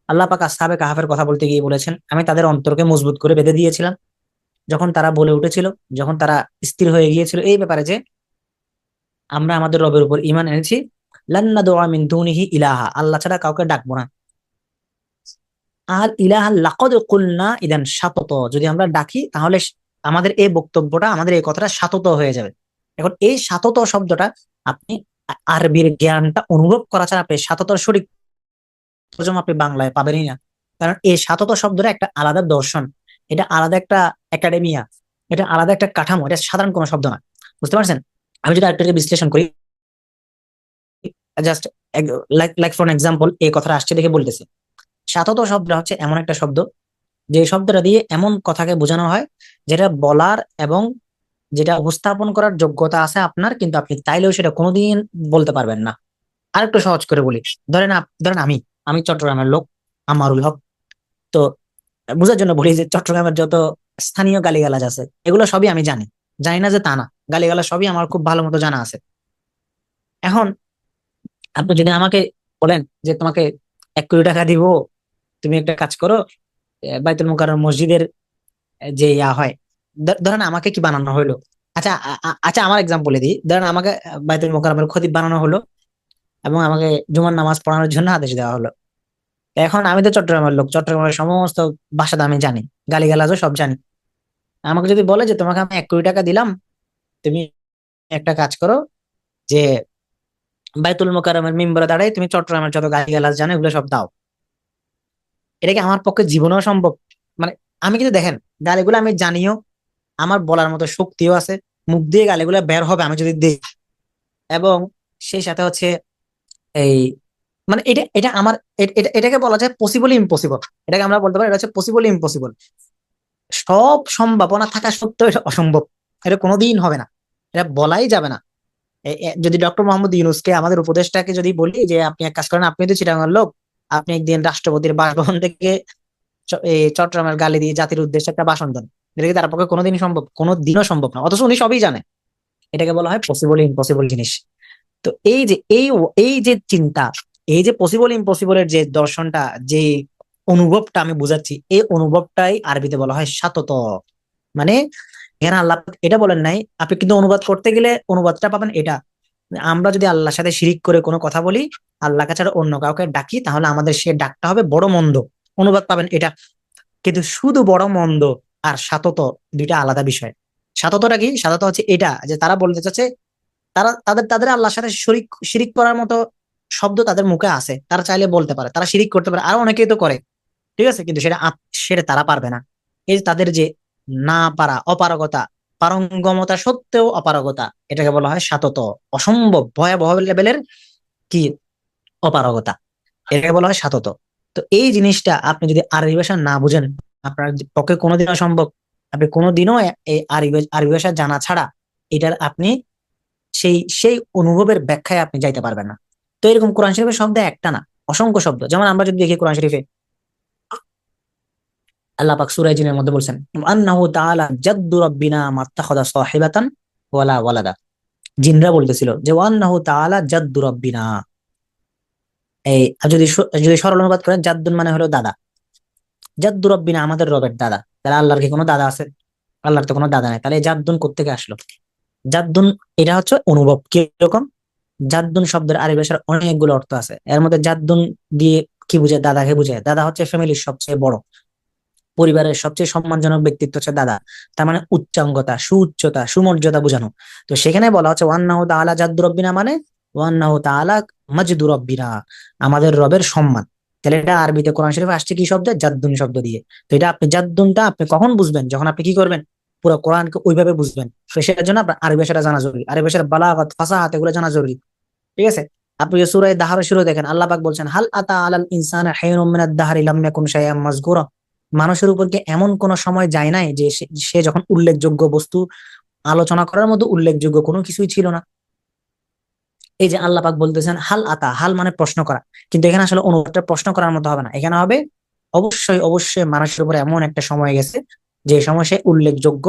আল্লাহ পাক আসহাবে কাহাফের কথা বলতে গিয়ে বলেছেন, আমি তাদের অন্তরকে মজবুত করে বেঁধে দিয়েছিলাম যখন তারা বলে উঠেছিল, যখন তারা স্থির হয়ে গিয়েছিল এই ব্যাপারে যে আমরা আমাদের রবের উপর ঈমান এনেছি, লান নাদউআ মিন দুনিহি ইলাহা, আল্লাহ ছাড়া কাউকে ডাকবো না। আর ইলাহা লাকাদ কুলনা ইদান শাতত, যদি আমরা ডাকি তাহলে আমাদের এই বক্তব্যটা, আমাদের এই কথাটা শাতত হয়ে যাবে। এখন এই শাতত শব্দটা আপনি আরবির জ্ঞানটা অনুভব করা ছাড়া আপনি শাততর সঠিক তর্জমা আপনি বাংলায় পাবেনই না। কারণ এই শাতত শব্দটা একটা আলাদা দর্শন, এটা আলাদা একটা একাডেমিয়া, এটা আলাদা একটা কাঠামো, এটা সাধারণ কোনো শব্দ না। বুঝতে পারছেন? আমি যদি আরেকটাকে বিশ্লেষণ করি, just like like for example, এই কথাটা আসছে দেখে বলতেছি। শাতত শব্দটা হচ্ছে এমন একটা শব্দ, যে শব্দটা দিয়ে এমন কথাকে বোঝানো হয় যেটা বলার এবং যেটা উপস্থাপন করার যোগ্যতা আছে আপনার, কিন্তু আপনি চাইলেও সেটা কোনোদিন বলতে পারবেন না। আরেকটু সহজ করে বলি, ধরেন আমি আমি চট্টগ্রামের লোক, আমারুল হক। তো বোঝার জন্য বলি যে চট্টগ্রামের যত স্থানীয় গালিগালাজ আছে এগুলো সবই আমি জানি, জানি না যে তা না, গালিগালাজ সবই আমার খুব ভালো মতো জানা আছে। এখন আপনি যদি আমাকে বলেন যে তোমাকে 1 কোটি টাকা দিব, তুমি একটা কাজ করো, বাইতুল মুকাররম মসজিদের যে ইয়া হয়, ধরেন আমাকে কি বানানো হলো। আচ্ছা আচ্ছা, আমার এক্সাম্পলে দিই, ধরেন আমাকে বাইতুল মোকাররমের খতিব বানানো হলো এবং আমাকে জুমার নামাজ পড়ানোর জন্য আদেশ দেওয়া হলো। এখন আমি তো চট্টগ্রামের লোক, চট্টগ্রামের সমস্ত ভাষা তো আমি জানি, গালিগালাজও সব জানি। আমাকে যদি বলে যে তোমাকে আমি 1 কোটি টাকা দিলাম, তুমি একটা কাজ করো, যে বাইতুল মোকাররমের মিম্বরে দাঁড়াই তুমি চট্টগ্রামের যত গালিগালাজ জানো এগুলো সব দাও, এটা কি আমার পক্ষে জীবনেও সম্ভব? মানে আমি কিন্তু দেখেন, গালিগুলো আমি জানিও, আমার বলার মতো শক্তিও আছে, মুখ দিয়ে গালিগুলো বের হবে আমি যদি দিই। এবং সেই সাথে হচ্ছে এই মানে এটা এটা আমার এটাকে বলা যায় পসিবল ইম্পসিবল। এটাকে আমরা বলতে পারি এটা হচ্ছে পসিবল ইম্পসিবল। সব সম্ভাবনা থাকা সত্ত্বেও এটা অসম্ভব, এটা কোনোদিন হবে না, এটা বলাই যাবে না। যদি ডক্টর মোহাম্মদ ইউনূসকে, আমাদের উপদেষ্টাকে যদি বলি যে আপনি এক কাজ করেন, আপনি তো চিটাগাঙ্গের লোক, আপনি একদিন রাষ্ট্রপতির বাসভবন থেকে চট্টগ্রামের গালি দিয়ে জাতির উদ্দেশ্যে একটা ভাষণ দেন, এটা কি তার পক্ষে কোনোদিনই সম্ভব? কোনোদিনও সম্ভব না, অথচ উনি সবই জানে। এটাকে বলা হয় পসিবল ইম্পসিবল জিনিস। তো এই যে এই যে চিন্তা, এই যে পসিবল ইম্পসিবলের যে দর্শনটা, যে অনুভবটা আমি বুঝাচ্ছি, এই অনুভবটাই আরবিতে বলা হয় সাতত। মানে এখানে আল্লাহ পাক এটা বলেন নাই, আপনি কিন্তু অনুবাদ করতে গেলে অনুবাদটা পাবেন এটা, আমরা যদি আল্লাহর সাথে শিরিক করে কোনো কথা বলি, আল্লাহকে ছাড়া অন্য কাউকে ডাকি, তাহলে আমাদের সে ডাকটা হবে বড় মন্দ, অনুবাদ পাবেন এটা। কিন্তু শুধু বড় মন্দ আর সাতত দুইটা আলাদা বিষয়। সাততটা কি? সাতত হচ্ছে এটা যে তারা বলতে চাচ্ছে, তারা তাদের তাদের আল্লাহর সাথে শিরিক করার মতো শব্দ তাদের মুখে আছে, তারা চাইলে বলতে পারে, তারা শিরিক করতে পারে, আর অনেকেই তো করে, ঠিক আছে, কিন্তু সেটা তারা পারবে না। এই যে তাদের যে না পারা, অপারগতা, পারঙ্গমতা সত্ত্বেও অপারগতা, এটাকে বলা হয় সাতত। অসম্ভব ভয়াবহ লেভেলের কি অপারগতা, এটাকে বলা হয় সাতত। তো এই জিনিসটা আপনি যদি আরবি ভাষা না বুঝেন, আপনার পক্ষে কোনোদিনও সম্ভব, আপনি কোনোদিনও এই আরবি ভাষা জানা ছাড়া এটার আপনি সেই অনুভবের ব্যাখ্যায় আপনি যাইতে পারবেন না। তো এরকম কোরআন শরীফের শব্দ একটা না, অসংখ্য শব্দ। যেমন আমরা যদি দেখি কোরআন শরীফে আল্লাহ পাক সূরা জিনের মধ্যে বলছেন, আন্নাহু তাআলা জাদ্দু রাব্বিনা মাত্তাখাযা সাহিবাতান ওয়ালা ওয়ালাদা। জিনরা বলতেছিল যে আন্নাহু তাআলা জাদ্দু রাব্বিনা, এই যদি সরল অনুবাদ করেন, জাদ্দুন মানে হলো দাদা, জাদ্দু রাব্বিনা আমাদের রবের দাদা। তাহলে আল্লাহর কি কোনো দাদা আছে? আল্লাহর তো কোনো দাদা নাই, তাহলে এই জাদ্দুন কোত্থেকে আসলো? জাদ্দুন এটা হচ্ছে অনুভব। কিরকম? জাদ্দুন শব্দের আরবি ভাষার অনেকগুলো অর্থ আছে, এর মধ্যে জাদ্দুন দিয়ে কি বুঝায়? দাদাকে বুঝায়। দাদা হচ্ছে ফ্যামিলির সবচেয়ে বড়, পরিবারের সবচেয়ে সম্মানজনক ব্যক্তিত্ব হচ্ছে দাদা। তার মানে উচ্চাঙ্গতা, সুউচ্চতা, সুমর্যাদা বোঝানো। তো সেখানে বলা হচ্ছে ওয়ান্নাহু তাআলা জাদ্দু রব্বিনা, মানে ওয়ান্নাহু তাআলা মাজদু রব্বিনা, আমাদের রবের সম্মান। তাহলে এটা আরবিতে কোরআন শরীফে আসছে কি শব্দ? জাদ্দুন শব্দ দিয়ে। তো এটা আপনি জাদ্দুনটা আপনি কখন বুঝবেন? যখন আপনি কি করবেন, পুরো কোরআনকে ওইভাবে বুঝবেন। তো সেটার জন্য আপনার আরবি ভাষাটা জানা জরুরি, আরবি ভাষার বালাগাত, ফাসাহাত এগুলো জানা জরুরি, ঠিক আছে? আপনি যে সূরা দাহরের শুরু দেখেন, আল্লাহ পাক বলছেন হাল আতা আলাল ইনসানা হিনুম মিনাদ দাহরি লাম ইয়াকুন শাইআম মাযকুরা, মানুষের উপর কি এমন কোন সময় যায় নাই যে সে যখন উল্লেখযোগ্য বস্তু, আলোচনা করার মতো উল্লেখযোগ্য কোনো কিছুই ছিল না। এই যে আল্লাহ পাক বলতেছেন হাল আতা, হাল মানে প্রশ্ন করা, কিন্তু এখানে আসলে অনুবাদটা প্রশ্ন করার মতো হবে না, এখানে হবে অবশ্যই অবশ্যই মানুষের উপর এমন একটা সময় গেছে যে সময় সে উল্লেখযোগ্য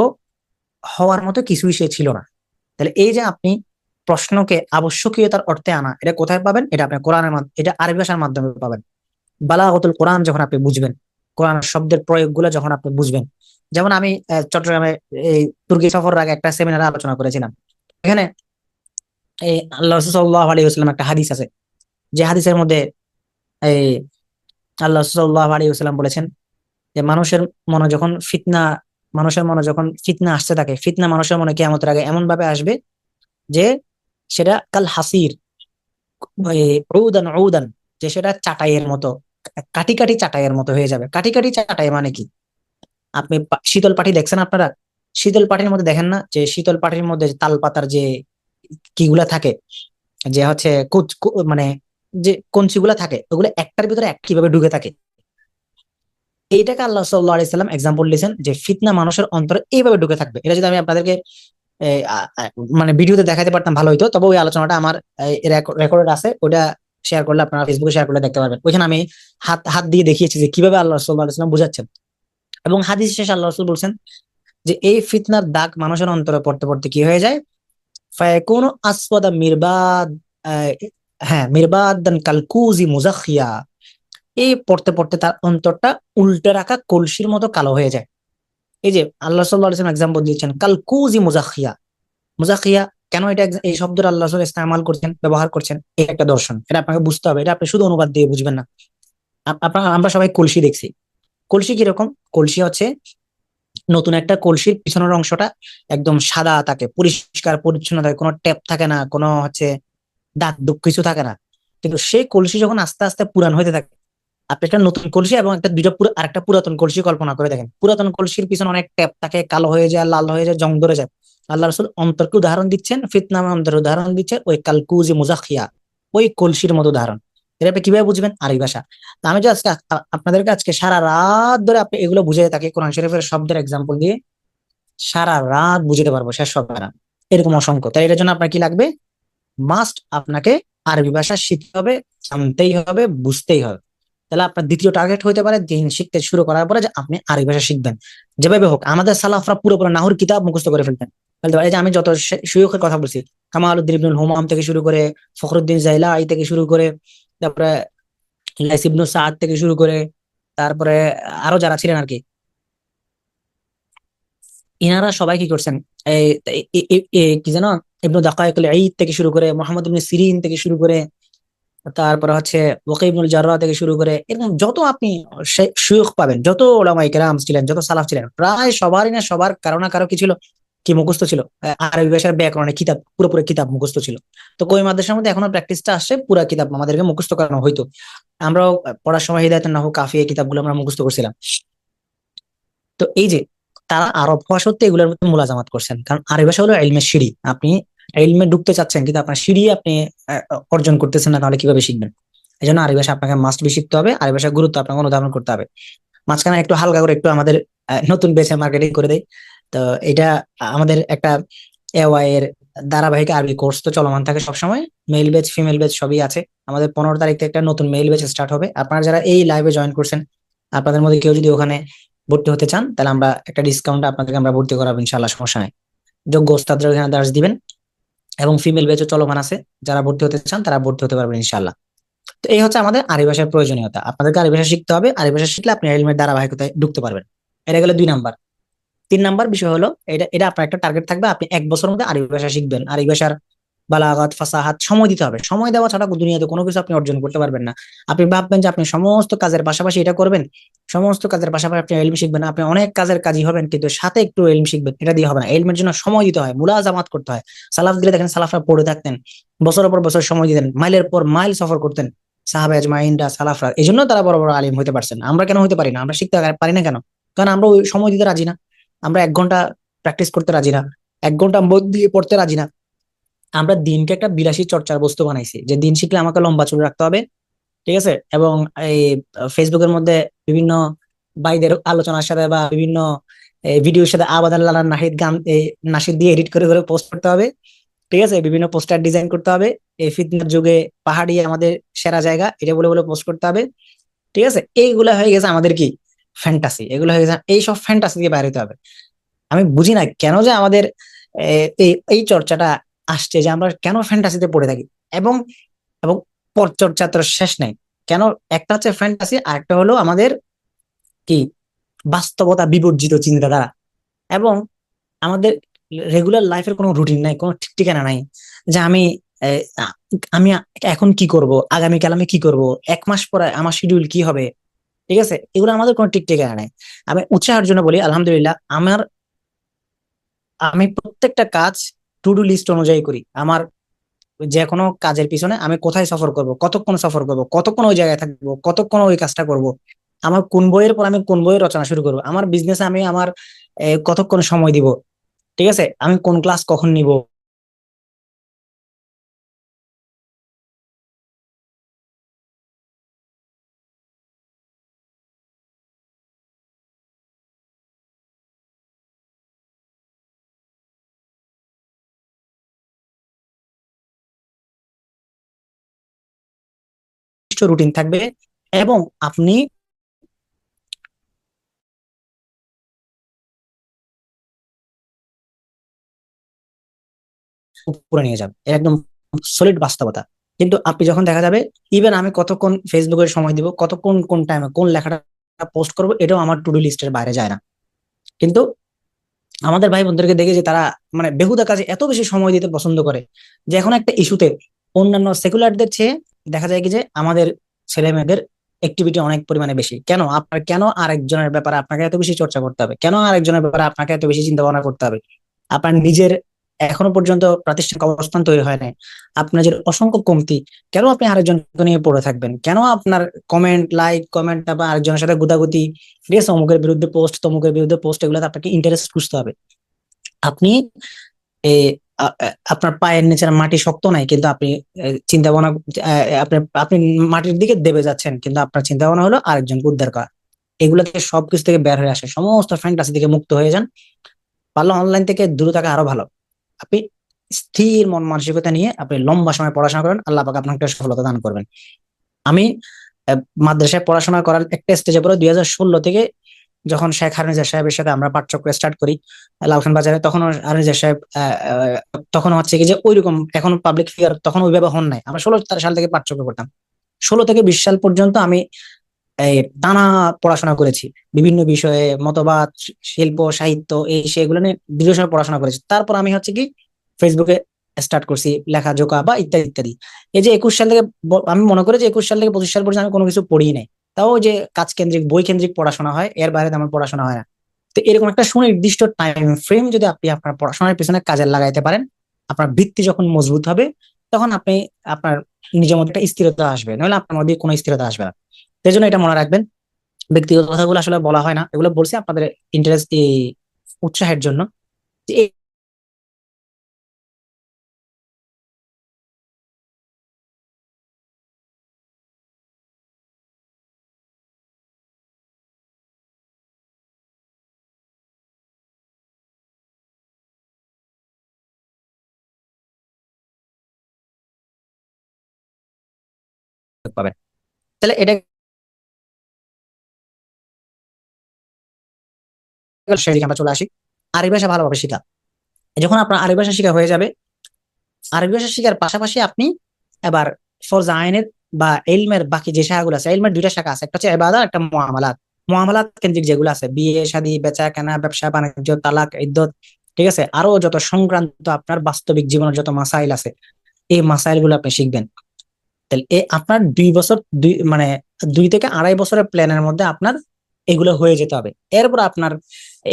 হওয়ার মতো কিছুই সে ছিল না। তাহলে এই যে আপনি প্রশ্নকে আবশ্যকীয়তার অর্থে আনা, এটা কোথায় পাবেন? এটা আপনি কোরআনের মাধ্যমে, এটা আরবি ভাষার মাধ্যমে পাবেন। বালাগতুল কোরআন যখন আপনি বুঝবেন, কোরআন শব্দের প্রয়োগগুলো যখন আপনি বুঝবেন। যেমন আমি চট্টগ্রামে এই তুর্কি সফরের আগে একটা সেমিনারে আলোচনা করেছিলাম। এখানে এই আল্লাহ রাসূল সাল্লাল্লাহু আলাইহি ওয়াসাল্লাম একটা হাদিস আছে, যে হাদিসের মধ্যে এই আল্লাহ রাসূল সাল্লাল্লাহু আলাইহি ওয়াসাল্লাম বলেছেন যে মনে যখন ফিতনা মানুষের মনে যখন ফিতনা আসতে থাকে, ফিতনা মানুষের মনে কিয়ামতের আগে এমন ভাবে আসবে যে সেটা কাল হাসির, উদান উদান, যে সেটা চাটাইয়ের মতো, কাটি কাটি চাটাইয়ের মতো হয়ে যাবে। কাটি কাটি চাটাই মানে কি? আপনি শীতল পাটি দেখছেন আপনারা? শীতল পাটির মধ্যে দেখেন না যে শীতল পাটির মধ্যে তাল পাতার যে কিগুলা থাকে, যে হচ্ছে মানে যে কঞ্চিগুলা থাকে, ওগুলো একটার ভিতরে এক কিভাবে ঢুকে থাকে। এইটাকে আল্লাহ সাল্লাল্লাহু আলাইহি সাল্লাম এক্সাম্পল দিয়েছেন যে ফিতনা মানুষের অন্তরে এইভাবে ঢুকে থাকবে। এটা যদি আমি আপনাদেরকে এই, মানে ভিডিওতে দেখাতে পারতাম ভালো হইতো, তবে ওই আলোচনাটা আমার রেকর্ড আছে, ওটা শেয়ার করলে, আপনারা ফেসবুকে শেয়ার করলে দেখতে পারবেন। ওইখানে আমি হাত হাত দিয়ে দেখিয়েছি যে কিভাবে আল্লাহ সাল্লাল্লাহু আলাইহি সাল্লাম বুঝাচ্ছেন। এবং হাদিস শেষে আল্লাহ রাসূল বলছেন যে এই ফিতনার দাগ মানুষের অন্তরে পড়তে পড়তে কি হয়ে যায়, ফায়াকুনু আসওয়াদা মিরবাদ, আহ, হ্যাঁ, মিরবাদান কালকুজি মুজাখিয়া, এই পড়তে পড়তে তার অন্তরটা উল্টে রাখা কলসির মতো কালো হয়ে যায়। এই যে আল্লাহ সাল্লাল্লাহু আলাইহি ওয়াসাল্লাম এক্সাম্পল দিচ্ছেন কালকুজি মুজাখিয়া। মুজাখিয়া কেন এটা এই শব্দটা আল্লাহ রাসূল ইস্তেমাল করছেন, ব্যবহার করছেন, এই একটা দর্শন, এটা আপনাকে বুঝতে হবে, এটা আপনি শুধু অনুবাদ দিয়ে বুঝবেন না। আপনারা আমরা সবাই কলসি দেখছি। কলসি কিরকম? কলসি হচ্ছে নতুন একটা কলসির পিছনের অংশটা একদম সাদা থাকে, পরিষ্কার পরিচ্ছন্ন থাকে, কোনো ট্যাপ থাকে না, কোনো হচ্ছে দাগ দুগ কিছু থাকে না। কিন্তু সেই কলসি যখন আস্তে আস্তে পুরান হইতে থাকে, আপনি একটা নতুন কলসি এবং একটা দুইটা আরেকটা পুরাতন কলসি কল্পনা করে দেখেন, পুরাতন কলসির পিছনে অনেক ট্যাপ থাকে, কালো হয়ে যায়, লাল হয়ে যায়, জং ধরে যায়। আল্লাহ রাসূল অন্তরকে উদাহরণ দিচ্ছেন, ফিতনা অন্তরের উদাহরণ দিচ্ছেন ওই কালকুজি মুজাখিয়া, ওই কলসির মতো উদাহরণ। এটা আপনি কিভাবে বুঝবেন? আরবি ভাষা। তো আমি যে আজকে আপনাদেরকে আজকে সারা রাত ধরে আপনি এগুলো বুঝিয়ে থাকি কোরআন শরীফের শব্দের এক্সাম্পল দিয়ে, সারা রাত বুঝতে পারবো, শেষ হবে না। এরকম অসংখ্য। তাই এটার জন্য আপনার কি লাগবে? মাস্ট আপনাকে আরবি ভাষা শিখতে হবে, জানতেই হবে, বুঝতেই হবে। তাহলে আপনার দ্বিতীয় টার্গেট হতে পারে দিন শিখতে শুরু করার পরে যে আপনি আরবি ভাষা শিখবেন। যেভাবে হোক আমাদের সালাফরা পুরোপুরি নাহুর কিতাব মুখস্থ করে ফেলতেন। এই যে আমি যত শুয়ুখের কথা বলছি, কামালউদ্দিন ইবনুল হুমাম থেকে শুরু করে, ফখরুদ্দিন জাইলাই থেকে শুরু করে, তারপরে লাইস ইবনু সাদ থেকে শুরু করে, তারপরে আরো যারা ছিলেন আর কি, ইনারা সবাই কি করছেন, এই কি যেন, ইবনু দাকায়েকুল ঈদ থেকে শুরু করে, মোহাম্মদ ইবনে সিরিন থেকে শুরু করে, তারপরে হচ্ছে ওয়াকি ইবনুল জাররাহ থেকে শুরু করে, এরকম যত আপনি শুয়ুখ পাবেন, যত উলামায়ে কেরাম ছিলেন, যত সালাফ ছিলেন, প্রায় সবারই না সবার কারো না কারো কি ছিল, কি মুখস্থ ছিল, আরবি ভাষার ব্যাকরণের কিতাব, পুরোপুরি কিতাব মুখস্থ ছিল। তো কই মাদ্রাসার মধ্যে এখনো প্র্যাকটিসটা আসছে, পুরা কিতাব আমাদেরকে মুখস্থ করানো হইতো। আমরাও পড়ার সময় হিদায়াতুন নাহু, কাফিয়া কিতাবগুলো আমরা মুখস্থ করছিলাম। তো এই যে তারা আরব হওয়া সত্ত্বে এগুলোর মধ্যে মুলাজামাত করছেন, কারণ আরবি ভাষা হলো ইলমের সিঁড়ি। আপনি ইলমে ঢুকতে চাচ্ছেন কিন্তু আপনার সিঁড়ি আপনি অর্জন করতেছেন না, তাহলে কিভাবে শিখবেন? এই জন্য আরবি ভাষা আপনাকে মাস্ট বি শিখতে হবে, আরবি ভাষার গুরুত্ব আপনাকে অনুধাবন করতে হবে। মাঝখানে একটু হালকা করে একটু আমাদের নতুন বেচে মার্কেটিং করে দেয়। তো এটা আমাদের একটা এওয়াই এর ধারাবাহিক আরবি কোর্স তো চলমান থাকে সবসময়, মেল বেচ ফিমেল বেচ সবই আছে। আমাদের 15 তারিখ থেকে একটা নতুন মেল বেচ স্টার্ট হবে। আপনারা যারা এই লাইভে জয়েন করছেন, আপনাদের মধ্যে কেউ যদি ওখানে ভর্তি হতে চান, তাহলে আমরা একটা ডিসকাউন্ট আপনাদেরকে আমরা ভর্তি করাবো ইনশাল্লাহ, সমস্যা নাই। যোগ্য ওস্তাদরা ওখানে দার্স দিবেন, এবং ফিমেল বেচও চলমান আছে। যারা ভর্তি হতে চান তারা ভর্তি হতে পারবেন ইনশাল্লাহ। তো এই হচ্ছে আমাদের আরবি ভাষার প্রয়োজনীয়তা। আপনাদেরকে আরবি ভাষা শিখতে হবে, আরবি ভাষা শিখলে আপনি ইলমের ধারাবাহিকতায় ঢুকতে পারবেন। এটা গেলে 2 নাম্বার। 3 নাম্বার বিষয় হলো, এটা এটা আপনার একটা টার্গেট থাকবে, আপনি 1 বছরের মধ্যে আরবি ভাষা শিখবেন। আরবি ভাষার বালাগাত, ফাসাহাত, সময় দিতে হবে। সময় দেওয়া ছাড়া দুনিয়াতে কোনো কিছু আপনি অর্জন করতে পারবেন না। আপনি ভাববেন যে আপনি সমস্ত কাজের পাশাপাশি এটা করবেন, সমস্ত কাজের পাশাপাশি আপনি ইলম শিখবেন, আপনি অনেক কাজের কাজই হবেন কিন্তু সাথে একটু ইলম শিখবেন, এটা দিয়ে হবে না। ইলমের জন্য সময় দিতে হয়, মুলাজামাত করতে হয়। সালাফ দিলে দেখেন, সালাফরা পড়ে থাকতেন, বছরের পর বছর সময় দিতেন, মাইলের পর মাইল সফর করতেন সাহাবা আজমাইনরা, সালাফরা। এই জন্য তারা বড় বড় আলিম হতে পারছেন। আমরা কেন হতে পারি না? আমরা শিখতে পারি না কেন? কারণ আমরা ওই সময় দিতে রাজি না। আমরা 1 ঘন্টা প্র্যাকটিস করতে রাজি না, 1 ঘন্টা মন দিয়ে পড়তে রাজি না। আমরা দিনকে একটা বিলাসী চর্চার বস্তু বানাইছি, যে দিন শিখলে আমাকে লম্বা চুল রাখতে হবে, ঠিক আছে, এবং এই ফেসবুকের মধ্যে বিভিন্ন ভাইদের আলোচনার সাথে বা বিভিন্ন ভিডিওর সাথে আবাদ আল্লাহ নাহিদ গান, নাসিদ দিয়ে এডিট করে করে পোস্ট করতে হবে, ঠিক আছে, বিভিন্ন পোস্টার ডিজাইন করতে হবে, এই ফিতনার যুগে পাহাড়ি আমাদের সেরা জায়গা, এটা বলে বলে পোস্ট করতে হবে, ঠিক আছে। এইগুলা হয়ে গেছে আমাদের কি, ফ্যান্টাসি। এগুলো হয়ে গেছে, এই সব ফ্যান্টাসি দিয়ে বাইরে হতে হবে। আমি বুঝি না কেন যে আমাদের এই এই চর্চাটা আসছে, যে আমরা কেন ফ্যান্টাসিতে পড়ে থাকি, এবং এবং পরচর্চা তো শেষ নাই কেন। একটা হচ্ছে ফ্যান্টাসি, আর একটা হলো আমাদের কি, বাস্তবতা বিবর্জিত চিন্তাধারা। এবং আমাদের রেগুলার লাইফের কোনো রুটিন নাই, কোনো ঠিক ঠিকানা নাই, যে আমি আহ, আমি এখন কি করব, আগামীকাল আমি কি করব, 1 মাস পরে আমার শিডিউল কি হবে, ঠিক আছে, এগুলো আমাদের কোনো ঠিক ঠিকানা নাই। আমি উৎসাহের জন্য বলি, আলহামদুলিল্লাহ, আমি প্রত্যেকটা কাজ টু ডু লিস্ট অনুযায়ী করি। আমার যে কোনো কাজের পিছনে আমি কোথায় সফর করব, কতক্ষণ সফর করব, কতক্ষণ ওই জায়গায় থাকবো, কতক্ষণ ওই কাজটা করব, আমার কোন বইয়ের পর আমি কোন বইয়ের রচনা শুরু করবো, আমার বিজনেসে আমি আমার কতক্ষণ সময় দিব, ঠিক আছে, আমি কোন ক্লাস কখন নিব, রুটিন থাকবে, এবং আপনি উপরে নিয়ে যাবেন, এর একদম সলিড বাস্তবতা। কিন্তু আপনি যখন দেখা যাবে, ইভেন আমি কতক্ষণ ফেসবুকের সময় দিব, কতক্ষণ কোন টাইমে কোন লেখাটা পোস্ট করবো, এটাও আমার টু ডু লিস্টের বাইরে যায় না। কিন্তু আমাদের ভাই বোনদেরকে দেখে যে তারা মানে বেহুদা কাজে এত বেশি সময় দিতে পছন্দ করে, যে এখন একটা ইস্যুতে অন্যান্য সেকুলারদের চেয়ে দেখা যায় কি যে আমাদের ছেলে মেয়েদের অ্যাক্টিভিটি অনেক পরিমাণে বেশি। কেন আপনার, কেন আরেকজনের ব্যাপারে আপনাকে এত বেশি চর্চা করতে হবে? কেন আরেকজনের ব্যাপারে আপনাকে এত বেশি চিন্তা ভাবনা করতে হবে? আপনার নিজের এখনো পর্যন্ত প্রাতিষ্ঠানিক অবস্থান তৈরি হয় নাই, আপনার যে অসংখ্য কমতি, কেন আপনি আরেকজনকে নিয়ে পড়ে থাকবেন? কেন আপনার কমেন্ট, লাইক কমেন্ট বা আরেকজনের সাথে গুদাগুতি, ঠিক আছে, অমুকের বিরুদ্ধে পোস্ট, তমুকের বিরুদ্ধে পোস্ট, এগুলোতে আপনাকে ইন্টারেস্ট খুঁজতে হবে। আপনি আপনার পায়ের নিচের মাটি শক্ত নাই, কিন্তু আপনি চিন্তা ভাবনা আপনি আপনি মাটির দিকে দেবে যাচ্ছেন, কিন্তু আপনার চিন্তা ভাবনা হলো আরেকজনকে উদ্ধার করা। এগুলো থেকে সবকিছু থেকে বের হয়ে আসে, সমস্ত ফ্যান্টাসি থেকে মুক্ত হয়ে যান। পারলে অনলাইন থেকে দূরে থাকা আরো ভালো। আপনি স্থির মন মানসিকতা নিয়ে আপনি লম্বা সময় পড়াশোনা করেন, আল্লাহ পাক আপনাকে একটা সফলতা দান করবেন। আমি মাদ্রাসায় পড়াশোনা করার একটা স্টেজে পরে 2016 থেকে, যখন শেখ হারুনিজার সাহেবের সাথে আমরা পাঠচক্র স্টার্ট করি লালখান বাজারে, তখন হারুনিজার সাহেব তখন হচ্ছে কি যে ওইরকম এখন পাবলিক ফিগার তখন ওইভাবে হন নাই। আমরা 16 সাল থেকে পাঠচক্র করতাম। 16 থেকে 20 সাল পর্যন্ত আমি এই টানা পড়াশোনা করেছি, বিভিন্ন বিষয়ে মতবাদ, শিল্প, সাহিত্য, এই সেগুলো নিয়ে দীর্ঘ সময় পড়াশোনা করেছি। তারপর আমি হচ্ছে কি ফেসবুকে স্টার্ট করছি লেখা জোকা বা ইত্যাদি ইত্যাদি। এই যে 21 সাল থেকে আমি মনে করি যে 21 সাল থেকে 25 সাল পর্যন্ত আমি কোনো কিছু পড়ি নাই। তাও ওই যে কাজ কেন্দ্রিক বই কেন্দ্রিক পড়াশোনা হয়, এর বাইরে তেমন পড়াশোনা হয় না। তো এরকম একটা সুনির্দিষ্ট টাইম ফ্রেম যদি আপনি আপনার পড়াশোনার পিছনে কাজে লাগাইতে পারেন, আপনার ভিত্তি যখন মজবুত হবে, তখন আপনি আপনার নিজের মধ্যে একটা স্থিরতা আসবে, নইলে আপনার মধ্যে কোনো স্থিরতা আসবে না। সেই জন্য এটা মনে রাখবেন। ব্যক্তিগত কথাগুলো আসলে বলা হয় না, এগুলো বলছি আপনাদের ইন্টারেস্ট, উৎসাহের জন্য। যে পাবেন, তাহলে এটা সেদিকে আমরা চলে আসি। আরবি ভাষা ভালোভাবে শিখা। যখন আপনার আরবি ভাষা শিখা হয়ে যাবে, আরবি ভাষা শিখার পাশাপাশি আপনি এবার ফরজ আইনের বা ইলমের বাকি যে শাখাগুলো আছে, ইলমের দুইটা শাখা আছে, একটা হচ্ছে ইবাদত, একটা মুআমালাত। মুআমালাত কেন্দ্রিক যেগুলো আছে, বিয়ে শাদী, বেচা কেনা, ব্যবসা বাণিজ্য, তালাক, ইদ্দত, ঠিক আছে, আরো যত সংক্রান্ত আপনার বাস্তবিক জীবনের যত মাসাইল আছে, এই মাসাইল গুলো আপনি শিখবেন। তাহলে আপনার 2 বছর, মানে 2 থেকে আড়াই বছরের প্ল্যানের মধ্যে আপনার এগুলো হয়ে যেতে হবে। এরপর আপনার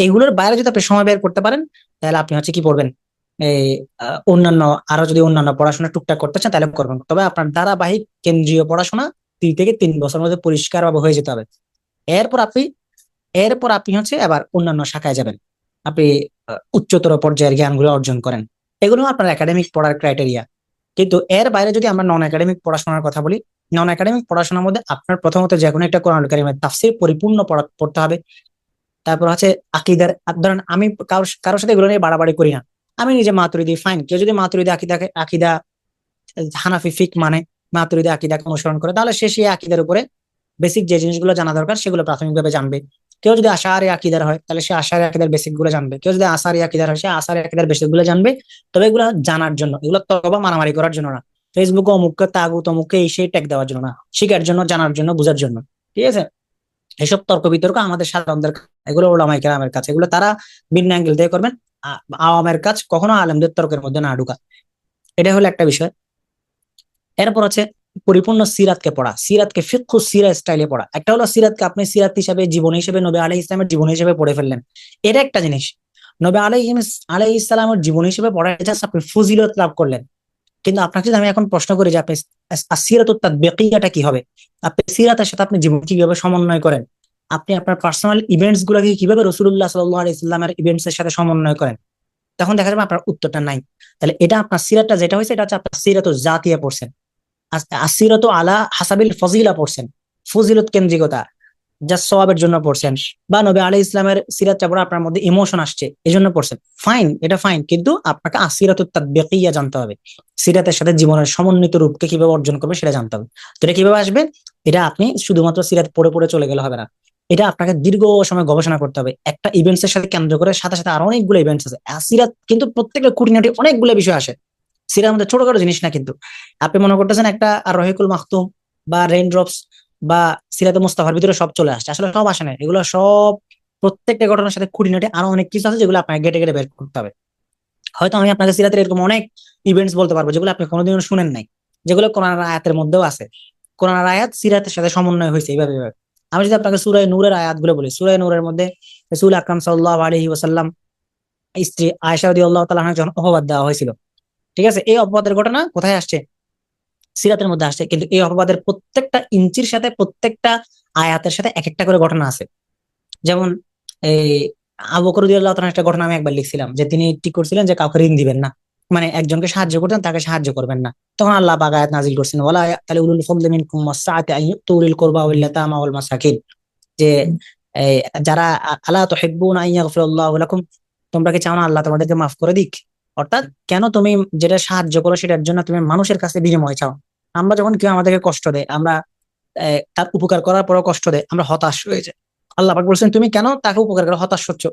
এইগুলোর বাইরে যদি আপনি সময় বের করতে পারেন, তাহলে আপনি হচ্ছে কি করবেন, এই অন্যান্য আরো যদি অন্যান্য পড়াশোনা টুকটাক করতে চান তাহলে করবেন, তবে আপনার ধারাবাহিক কেন্দ্রীয় পড়াশোনা 2 থেকে 3 বছরের মধ্যে পরিষ্কার ভাবে হয়ে যেতে হবে। এরপর আপনি এরপর আপনি হচ্ছে এবার অন্যান্য শাখায় যাবেন, আপনি উচ্চতর পর্যায়ের জ্ঞানগুলো অর্জন করেন। এগুলো আপনার একাডেমিক পড়ার ক্রাইটেরিয়া। কিন্তু এর বাইরে যদি আমরা নন একাডেমিক পড়াশোনার কথা বলি, নন একাডেমিক পড়াশোনার মধ্যে আপনার প্রথমত যে কোনো একটা কোরআন কারীমের তাফসীর পরিপূর্ণ পড়তে হবে। তারপর হচ্ছে আকীদার, ধরেন আমি কারোর সাথে এগুলো নিয়ে বাড়াবাড়ি করি না। আমি নিজে মাতুরিদি, ফাইন, কেউ যদি মাতুরিদি আকীদা হানাফি ফিক মানে মাতুরিদি আকীদাকে অনুসরণ করে, তাহলে সে সেই আকীদার উপরে বেসিক যে জিনিসগুলো জানা দরকার সেগুলো প্রাথমিকভাবে জানবে। কেউ যদি আশাআরী আকীদার হয় তাহলে সে আশাআরী আকীদার বেসিক গুলো জানবে, কেউ যদি আশারী আকীদার হয় সে আশারী আকীদার বেসিক গুলো জানবে। তবে এগুলো জানার জন্য, এগুলো তবা মারামারি করার জন্য না, ফেসবুকে অমুককে তাগুত অমুককে এই সেই ট্যাগ দেওয়ার জন্য না, শিখার জন্য, জানার জন্য, বোঝার জন্য। ঠিক আছে, এসব তর্ক বিতর্ক আমাদের সাধারণদের এগুলো ওলামায়ে কেরামের কাছে, এগুলো তারা ভিন্ন অ্যাঙ্গেল দিয়ে করবেন। আওয়ামের কাজ কখনো আলেমদের তর্কের মধ্যে না ঢুকা, এটা হলো একটা বিষয়। এরপর হচ্ছে পরিপূর্ণ সিরাতকে পড়া, সিরাতকে ফিকহু সিরা স্টাইলে পড়া। একটা হলো সিরাতকে আপনি সিরাত হিসাবে, জীবন হিসেবে, নবী আলাইহিস ইসলামের জীবন হিসেবে পড়ে ফেললেন, এটা একটা জিনিস। নবী আলাইহিস ইসলামের জীবন হিসেবে পড়া, জাস্ট আপনি ফজিলত লাভ করলেন। কিন্তু আপনাকে যদি আমি এখন প্রশ্ন করি যে আপনি সিরাতুত তাদবিকিয়াটা কি হবে, আপনি সিরাতের সাথে আপনি জীবন কিভাবে সমন্বয় করেন, আপনি আপনার পার্সোনাল ইভেন্টস গুলোকে কিভাবে রাসূলুল্লাহ সাল্লাল্লাহু আলাইহি ওয়াসাল্লামের ইভেন্টস এর সাথে সমন্বয় করেন, তখন দেখা যাবে আপনার উত্তরটা নাই। তাহলে এটা আপনার সিরাতটা যেটা হয়েছে, এটা হচ্ছে আপনার সিরাতুল জাতিয়া পড়ছেন, আসিরত আলা হাসাবিল ফজিলা পড়ছেন, ফজিলত কেন্দ্রিকতা, যা সওয়াবের জন্য পড়ছেন, বা নবী আলাইহিস ইসলামের সিরাতটা পড়ে আপনার মধ্যে ইমোশন আসছে এজন্য পড়ছেন, ফাইন, এটা ফাইন, কিন্তু আপনাকে আসিরাতুত তাদবিকিয়া জানতে হবে। সিরাতের সাথে জীবনের সমন্বিত রূপকে কিভাবে অর্জন করবে সেটা জানতে হবে। তো এটা কিভাবে আসবে? এটা আপনি শুধুমাত্র সিরাত পড়ে পড়ে চলে গেলে হবে না, এটা আপনাকে দীর্ঘ সময় গবেষণা করতে হবে। একটা ইভেন্টস এর সাথে কেন্দ্র করে সাথে সাথে আরো অনেকগুলো ইভেন্টস আছে, সিরাত কিন্তু প্রত্যেকটা খুঁটিনাটি অনেকগুলো বিষয় আসে। সিরাতের মধ্যে ছোটখাটো জিনিস না কিন্তু। আপনি মনে করতেছেন একটা আর রহিকুল মাখতুম বা রেইন ড্রপস বা সিরাতে মুস্তাফার ভিতরে সব চলে আসছে, আসলে সব আসে না। এগুলো সব প্রত্যেকটা ঘটনার সাথে খুঁটিনাটি আরো অনেক কিছু আছে, যেগুলো আপনাকে গেটে গেটে বের করতে হবে। হয়তো আমি আপনাকে সিরাতের এরকম অনেক ইভেন্টস বলতে পারবো যেগুলো আপনি কোনোদিনও শুনেন নাই, যেগুলো কোরআন আয়াতের মধ্যেও আছে। কোরআন আয়াত সিরাতের সাথে সমন্বয় হয়েছে এইভাবে এইভাবে। আমি যদি আপনাকে সূরা নূরের আয়াত গুলো বলি, সূরা নূরের মধ্যে রাসূল আকরাম সাল্লাল্লাহু আলাইহি ওয়াসাল্লাম স্ত্রী আয়েশা রাদিয়াল্লাহু তাআলা আনহা যখন অপবাদ দেওয়া হয়েছিল, ঠিক আছে, এই অপবাদের ঘটনা কোথায় আসছে? সিরাতের মধ্যে আসছে। কিন্তু এই অপবাদের প্রত্যেকটা ইঞ্চির সাথে, প্রত্যেকটা আয়াতের সাথে এক একটা করে ঘটনা আছে। যেমন এই আবু বকর রাদিয়াল্লাহু তাআলা একটা ঘটনা আমি একবার লিখছিলাম, যে তিনি ঠিক করছিলেন যে কাউকে ঋণ দিবেন না, মানে একজনকে সাহায্য করতেন, তাকে সাহায্য করবেন না। তখন আল্লাহ পাক আয়াত নাযিল করছেন, ওয়ালা তাহলে উলুল ফাদলি মিনকুম ওয়াসআতি আন ইউতু উলিল কুরবা ওয়াল ইয়াতামা ওয়াল মাসাকিন, যে এই, যারা আলা তুহিব্বুনা আন ইয়াগফিরাল্লাহু লাকুম, তোমরা কি চাও না আল্লাহ তোমাদেরকে মাফ করে দিক? অর্থাৎ কেন তুমি যেটা সাহায্য করো সেটার জন্য তুমি মানুষের কাছে বিনিময় চাও? আমরা যখন কেউ আমাদেরকে কষ্ট দেয়, আমরা তার উপকার করার পরও কষ্ট দেয়, আমরা হতাশ হয়ে যাই। আল্লাহ পাক বলছেন তুমি কেন তাকে উপকার করে হতাশ হচ্ছ?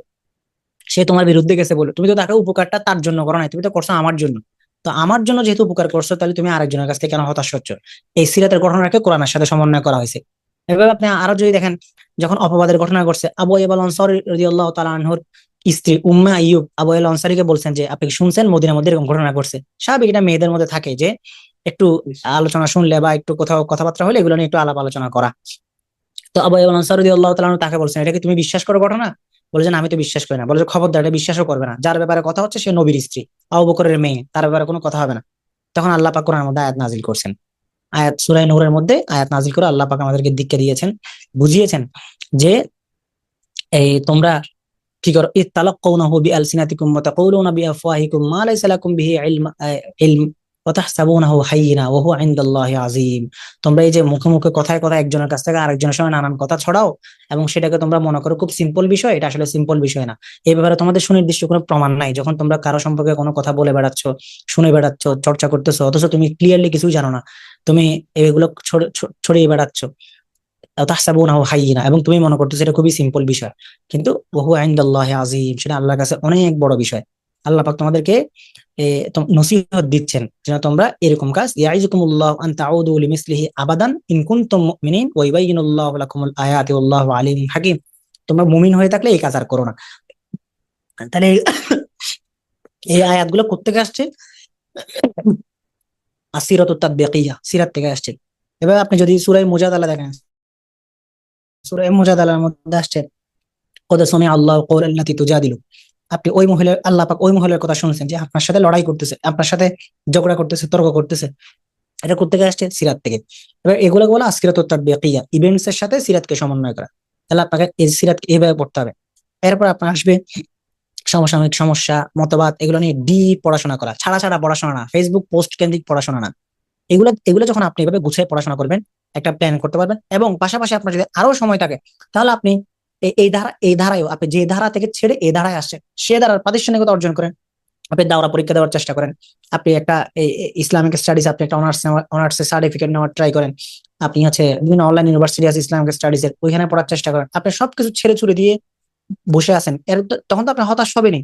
সে তোমার বিরুদ্ধে গেছে বলে, তুমি তো তাকে উপকারটা তার জন্য করো নাই, তুমি তো করছো আমার জন্য। তো আমার জন্য যেহেতু উপকার করছো, তাহলে তুমি আরেকজনের কাছ থেকে কেন হতাশ হচ্ছ? এই সিরাতের ঘটনাকে কোরআনের সাথে সমন্বয় করা হয়েছে। এভাবে আপনি আরো যদি দেখেন, যখন অপবাদের ঘটনা ঘটছে, আবু আইয়ুব আল আনসারী রাদিয়াল্লাহু তাআলা আনহুর স্ত্রী উম্মে আইয়ুব আবু আইয়ুব আল আনসারীকে বলছেন যে আপনি কি শুনছেন মদিনার মধ্যে এরকম ঘটনা ঘটছে? স্বাভাবিক, এটা মেয়েদের মধ্যে থাকে যে একটু আলোচনা শুনলে বা একটু কোথাও কথাবার্তা হলে এগুলো নিয়ে একটু আলাপ আলোচনা করা। তো আবু আইয়ুব আল আনসারী রাদিয়াল্লাহু তাআলা আনহু তাকে বলছেন, এটা কি তুমি বিশ্বাস করো ঘটনা? বলেছেন আমি তো বিশ্বাস করি না। বলে যে খবরদার, এটা বিশ্বাসও করবে না। যার ব্যাপারে কথা হচ্ছে সে নবীর স্ত্রী, আবু বকরের মেয়ে, তার ব্যাপারে কোনো কথা হবে না। তখন আল্লাহ পাক কোরআনের মধ্যে আয়াত নাজিল করছেন। আয়াত সূরা নূরের মধ্যে আয়াত নাজিল করে আল্লাহ পাক আমাদেরকে দীক্ষা দিয়েছেন, বুঝিয়েছেন যে এই তোমরা কি করো, ইত্তালাক্কাউনাহু বিআলসিনাতিকুম ওয়া তাকুলুনা বিআফওয়াহিকুম মা লাইসা লাকুম বিহি ইলম ওয়া তাহসাবুনাহু হায়্যিনা ওয়া হুয়া ইনদাল্লাহি আযীম। তোমরা এই যে মুখে মুখে কথায় কথায় একজনের কাছ থেকে আরেকজনের সঙ্গে নানান কথা ছড়াও, এবং সেটাকে তোমরা মনে করো খুব সিম্পল বিষয়, এটা আসলে সিম্পল বিষয় না। এই ব্যাপারে তোমাদের সুনির্দিষ্ট কোনো প্রমাণ নাই। যখন তোমরা কারো সম্পর্কে কোনো কথা বলে বেড়াচ্ছ, শুনে বেড়াচ্ছ, চর্চা করতেছো, অথচ তুমি ক্লিয়ারলি কিছুই জানো না, তুমি এগুলো ছড়িয়ে বেড়াচ্ছ, তাহসাবুনাহু হায়্যিনা, এবং তুমি মনে করতেছো এটা খুবই সিম্পল বিষয়, কিন্তু ওহু ইনদাল্লাহি আযীম, সেটা আল্লাহর কাছে অনেক বড় বিষয়। আল্লাহ পাক তোমাদেরকে নসিহত দিচ্ছেন যেন তোমরা এরকম কাজ, ইয়াইযুকুমুল্লাহু আন তাউদু লিমিসলিহি আবাদান ইন কুনতুম মুমিনিন ওয়া ইউবাইয়িনুল্লাহু লাকুমুল আয়াতি ওয়াল্লাহু আলিমুন হাকীম। তোমরা মুমিন হয়ে থাকলে এই কাজ আর করো না। তাহলে এই আয়াতগুলো কোত্থেকে আসছে? আসিরাতুত তাদবিকিয়া, সিরাত থেকে আসছে। এবার আপনি যদি সূরা মুজাদালা দেখেন, সূরা মুজাদালার মধ্যে আসছে কদ সামিআ আল্লাহু কওলাল লাতী তুজাদিলু, আপনি ওই মহিলা, আল্লাহ পাক ওই মহিলার কথা শুনছেন যে আপনার সাথে লড়াই করতেছে, আপনার সাথে ঝগড়া করতেছে, তর্ক করতেছে। এটা কোত্থেকে আসছে? সিরাত থেকে। এবার এগুলো বলা আসকিরাতুত তাদবিকিয়া, ইভেন্টস এর সাথে সিরাতকে সমন্বয় করা। তাহলে আপনাকে এই সিরাতকে এইভাবে পড়তে হবে। এরপর আপনার আসবে সমসাময়িক সমস্যা, মতবাদ, এগুলো নিয়ে ডিপ পড়াশোনা করা, ছাড়া ছাড়া পড়াশোনা না, ফেসবুক পোস্ট কেন্দ্রিক পড়াশোনা না। এগুলো এগুলো যখন আপনি এভাবে গুছিয়ে পড়াশোনা করবেন, একটা প্ল্যান করতে পারবেন, এবং পাশাপাশি আপনার যদি আরো সময় থাকে, তাহলে আপনি এই ধারায় আপনি যে ধারা থেকে ছেড়ে এই ধারায় আসছেন, সে ধারার প্রাতিষ্ঠানিকতা অর্জন করেন। আপনি দাওরা পরীক্ষা দেওয়ার চেষ্টা করেন, আপনি একটা ইসলামিক স্টাডিজ, আপনি একটা অনার্স সার্টিফিকেট নেওয়ার ট্রাই করেন, আপনি হচ্ছে বিভিন্ন অনলাইন ইউনিভার্সিটি আছে ইসলামিক স্টাডিজ এর, ওইখানে পড়ার চেষ্টা করেন। আপনি সবকিছু ছেড়ে ছুড়ে দিয়ে বসে আছেন, তখন তো আপনি হতাশ হবেনি।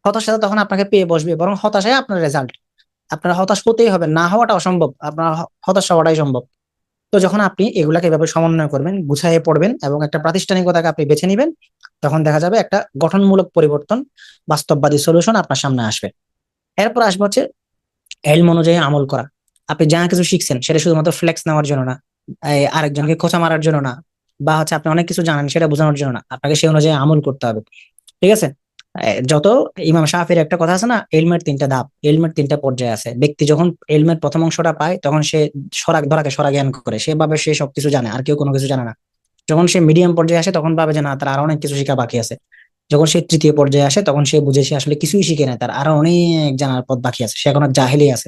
হতাশা তখন আপনাকে পেয়ে বসবে, বরং হতাশায় আপনার রেজাল্ট। আপনার হতাশ হতেই হবে, না হওয়াটা অসম্ভব, আপনার হতাশ হওয়াটাই সম্ভব। তো যখন আপনি এগুলাকে এভাবে সমন্বয় করবেন, গুছাইয়ে পড়বেন, এবং একটা প্রাতিষ্ঠানিকতাকে আপনি বেছে নিবেন, তখন দেখা যাবে একটা গঠনমূলক পরিবর্তন, বাস্তববাদী সলিউশন আপনার সামনে আসবে। এরপর আসবে হচ্ছে এলম অনুযায়ী আমল করা। আপনি যা কিছু শিখছেন সেটা শুধুমাত্র ফ্লেক্স নেওয়ার জন্য না, আরেকজনকে খোঁচা মারার জন্য না, বা হচ্ছে আপনি অনেক কিছু জানেন সেটা বোঝানোর জন্য না, আপনাকে সেই অনুযায়ী আমল করতে হবে। ঠিক আছে? যত ইমাম শাফির একটা কথা আছে না, এলমের তিনটা ধাপ, এলমের তিনটা পর্যায়ে আছে। ব্যক্তি যখন এলমের প্রথম অংশটা পায়, তখন সে ধরাকে সরা জ্ঞান করে, সে ভাবে সে সবকিছু জানে, আর কেউ কোনো কিছু জানে না। যখন সে মিডিয়াম পর্যায়ে আসে, তখন ভাবে যে না, তার আরো অনেক কিছু শেখা বাকি আছে। যখন সে তৃতীয় পর্যায়ে আসে, তখন সে বুঝে সে আসলে কিছুই শিখে না, তার আরো অনেক জানার পথ বাকি আছে, সে এখনো জাহেলি আছে।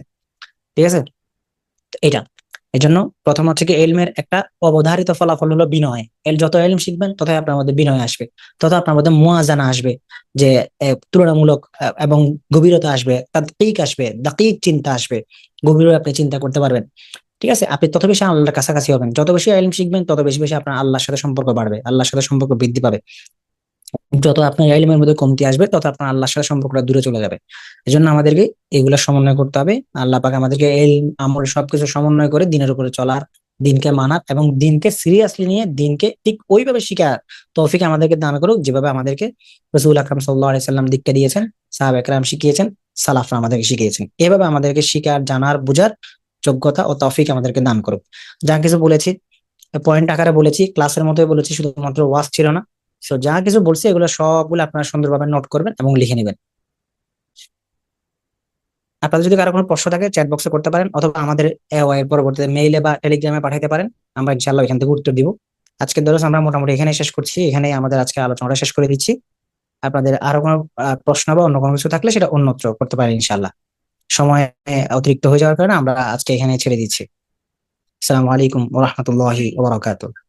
ঠিক আছে? তো এটা, এই জন্য প্রথম হচ্ছে কি, এলমের একটা অবধারিত ফলাফল হলো বিনয়। যত এলম শিখবেন ততই আপনার মধ্যে বিনয় আসবে, তত আপনার মধ্যে মুয়াজানা আসবে, যে তুলনামূলক এবং গভীরতা আসবে, তাদকিক আসবে, দাকিক চিন্তা আসবে, গভীরে আপনি চিন্তা করতে পারবেন। ঠিক আছে? আপনি তত বেশি আল্লাহর কাছাকাছি হবেন, যত বেশি এলম শিখবেন তত বেশি বেশি আপনার আল্লাহর সাথে সম্পর্ক বাড়বে, আল্লাহর সাথে সম্পর্ক বৃদ্ধি পাবে। যত আপনার ইলমের মধ্যে কমতি আসবে, তত আপনার আল্লাহর সাথে সম্পর্কটা দূরে চলে যাবে। এই জন্য আমাদেরকে এগুলা সমন্বয় করতে হবে। আল্লাহ পাক আমাদেরকে ইলম আমল সবকিছু সমন্বয় করে দিনের উপরে চলার, দিনকে মানার, এবং দিনকে সিরিয়াসলি নিয়ে দিনকে ঠিক ওইভাবে শিখার তৌফিক আমাদেরকে দান করুক, যেভাবে আমাদেরকে রাসূল আকরাম সাল্লাল্লাহু আলাইহি সাল্লাম দীক্ষা দিয়েছেন, সাহাবা একরাম শিখিয়েছেন, সালাফরা আমাদেরকে শিখিয়েছেন। এভাবে আমাদেরকে শিখার, জানার, বুঝার যোগ্যতা ও তৌফিক আমাদেরকে দান করুক। যা কিছু বলেছি পয়েন্ট আকারে বলেছি, ক্লাসের মতোই বলেছি, শুধুমাত্র ওয়াজ ছিল না। সো যা কিছু বলছি এগুলো সবগুলো আপনারা সুন্দরভাবে নোট করবেন এবং লিখে নেবেন। আপনাদের যদি কারো কোনো প্রশ্ন থাকে চ্যাট বক্সে করতে পারেন, অথবা আমাদের এর পরবর্তীতে মেইলে বা টেলিগ্রামে পাঠাতে পারেন, আমরা ইনশাআল্লাহ এখান থেকে উত্তর দিব। আজকের দরস আমরা মোটামুটি এখানে শেষ করছি, এখানেই আমাদের আজকে আলোচনাটা শেষ করে দিচ্ছি। আপনাদের আরো কোনো প্রশ্ন বা অন্য কোনো কিছু থাকলে সেটা অন্যত্র করতে পারেন ইনশাআল্লাহ। সময় অতিরিক্ত হয়ে যাওয়ার কারণে আমরা আজকে এখানে ছেড়ে দিচ্ছি। আসসালামু আলাইকুম ওয়া রাহমাতুল্লাহি ওয়া বারাকাতুহু।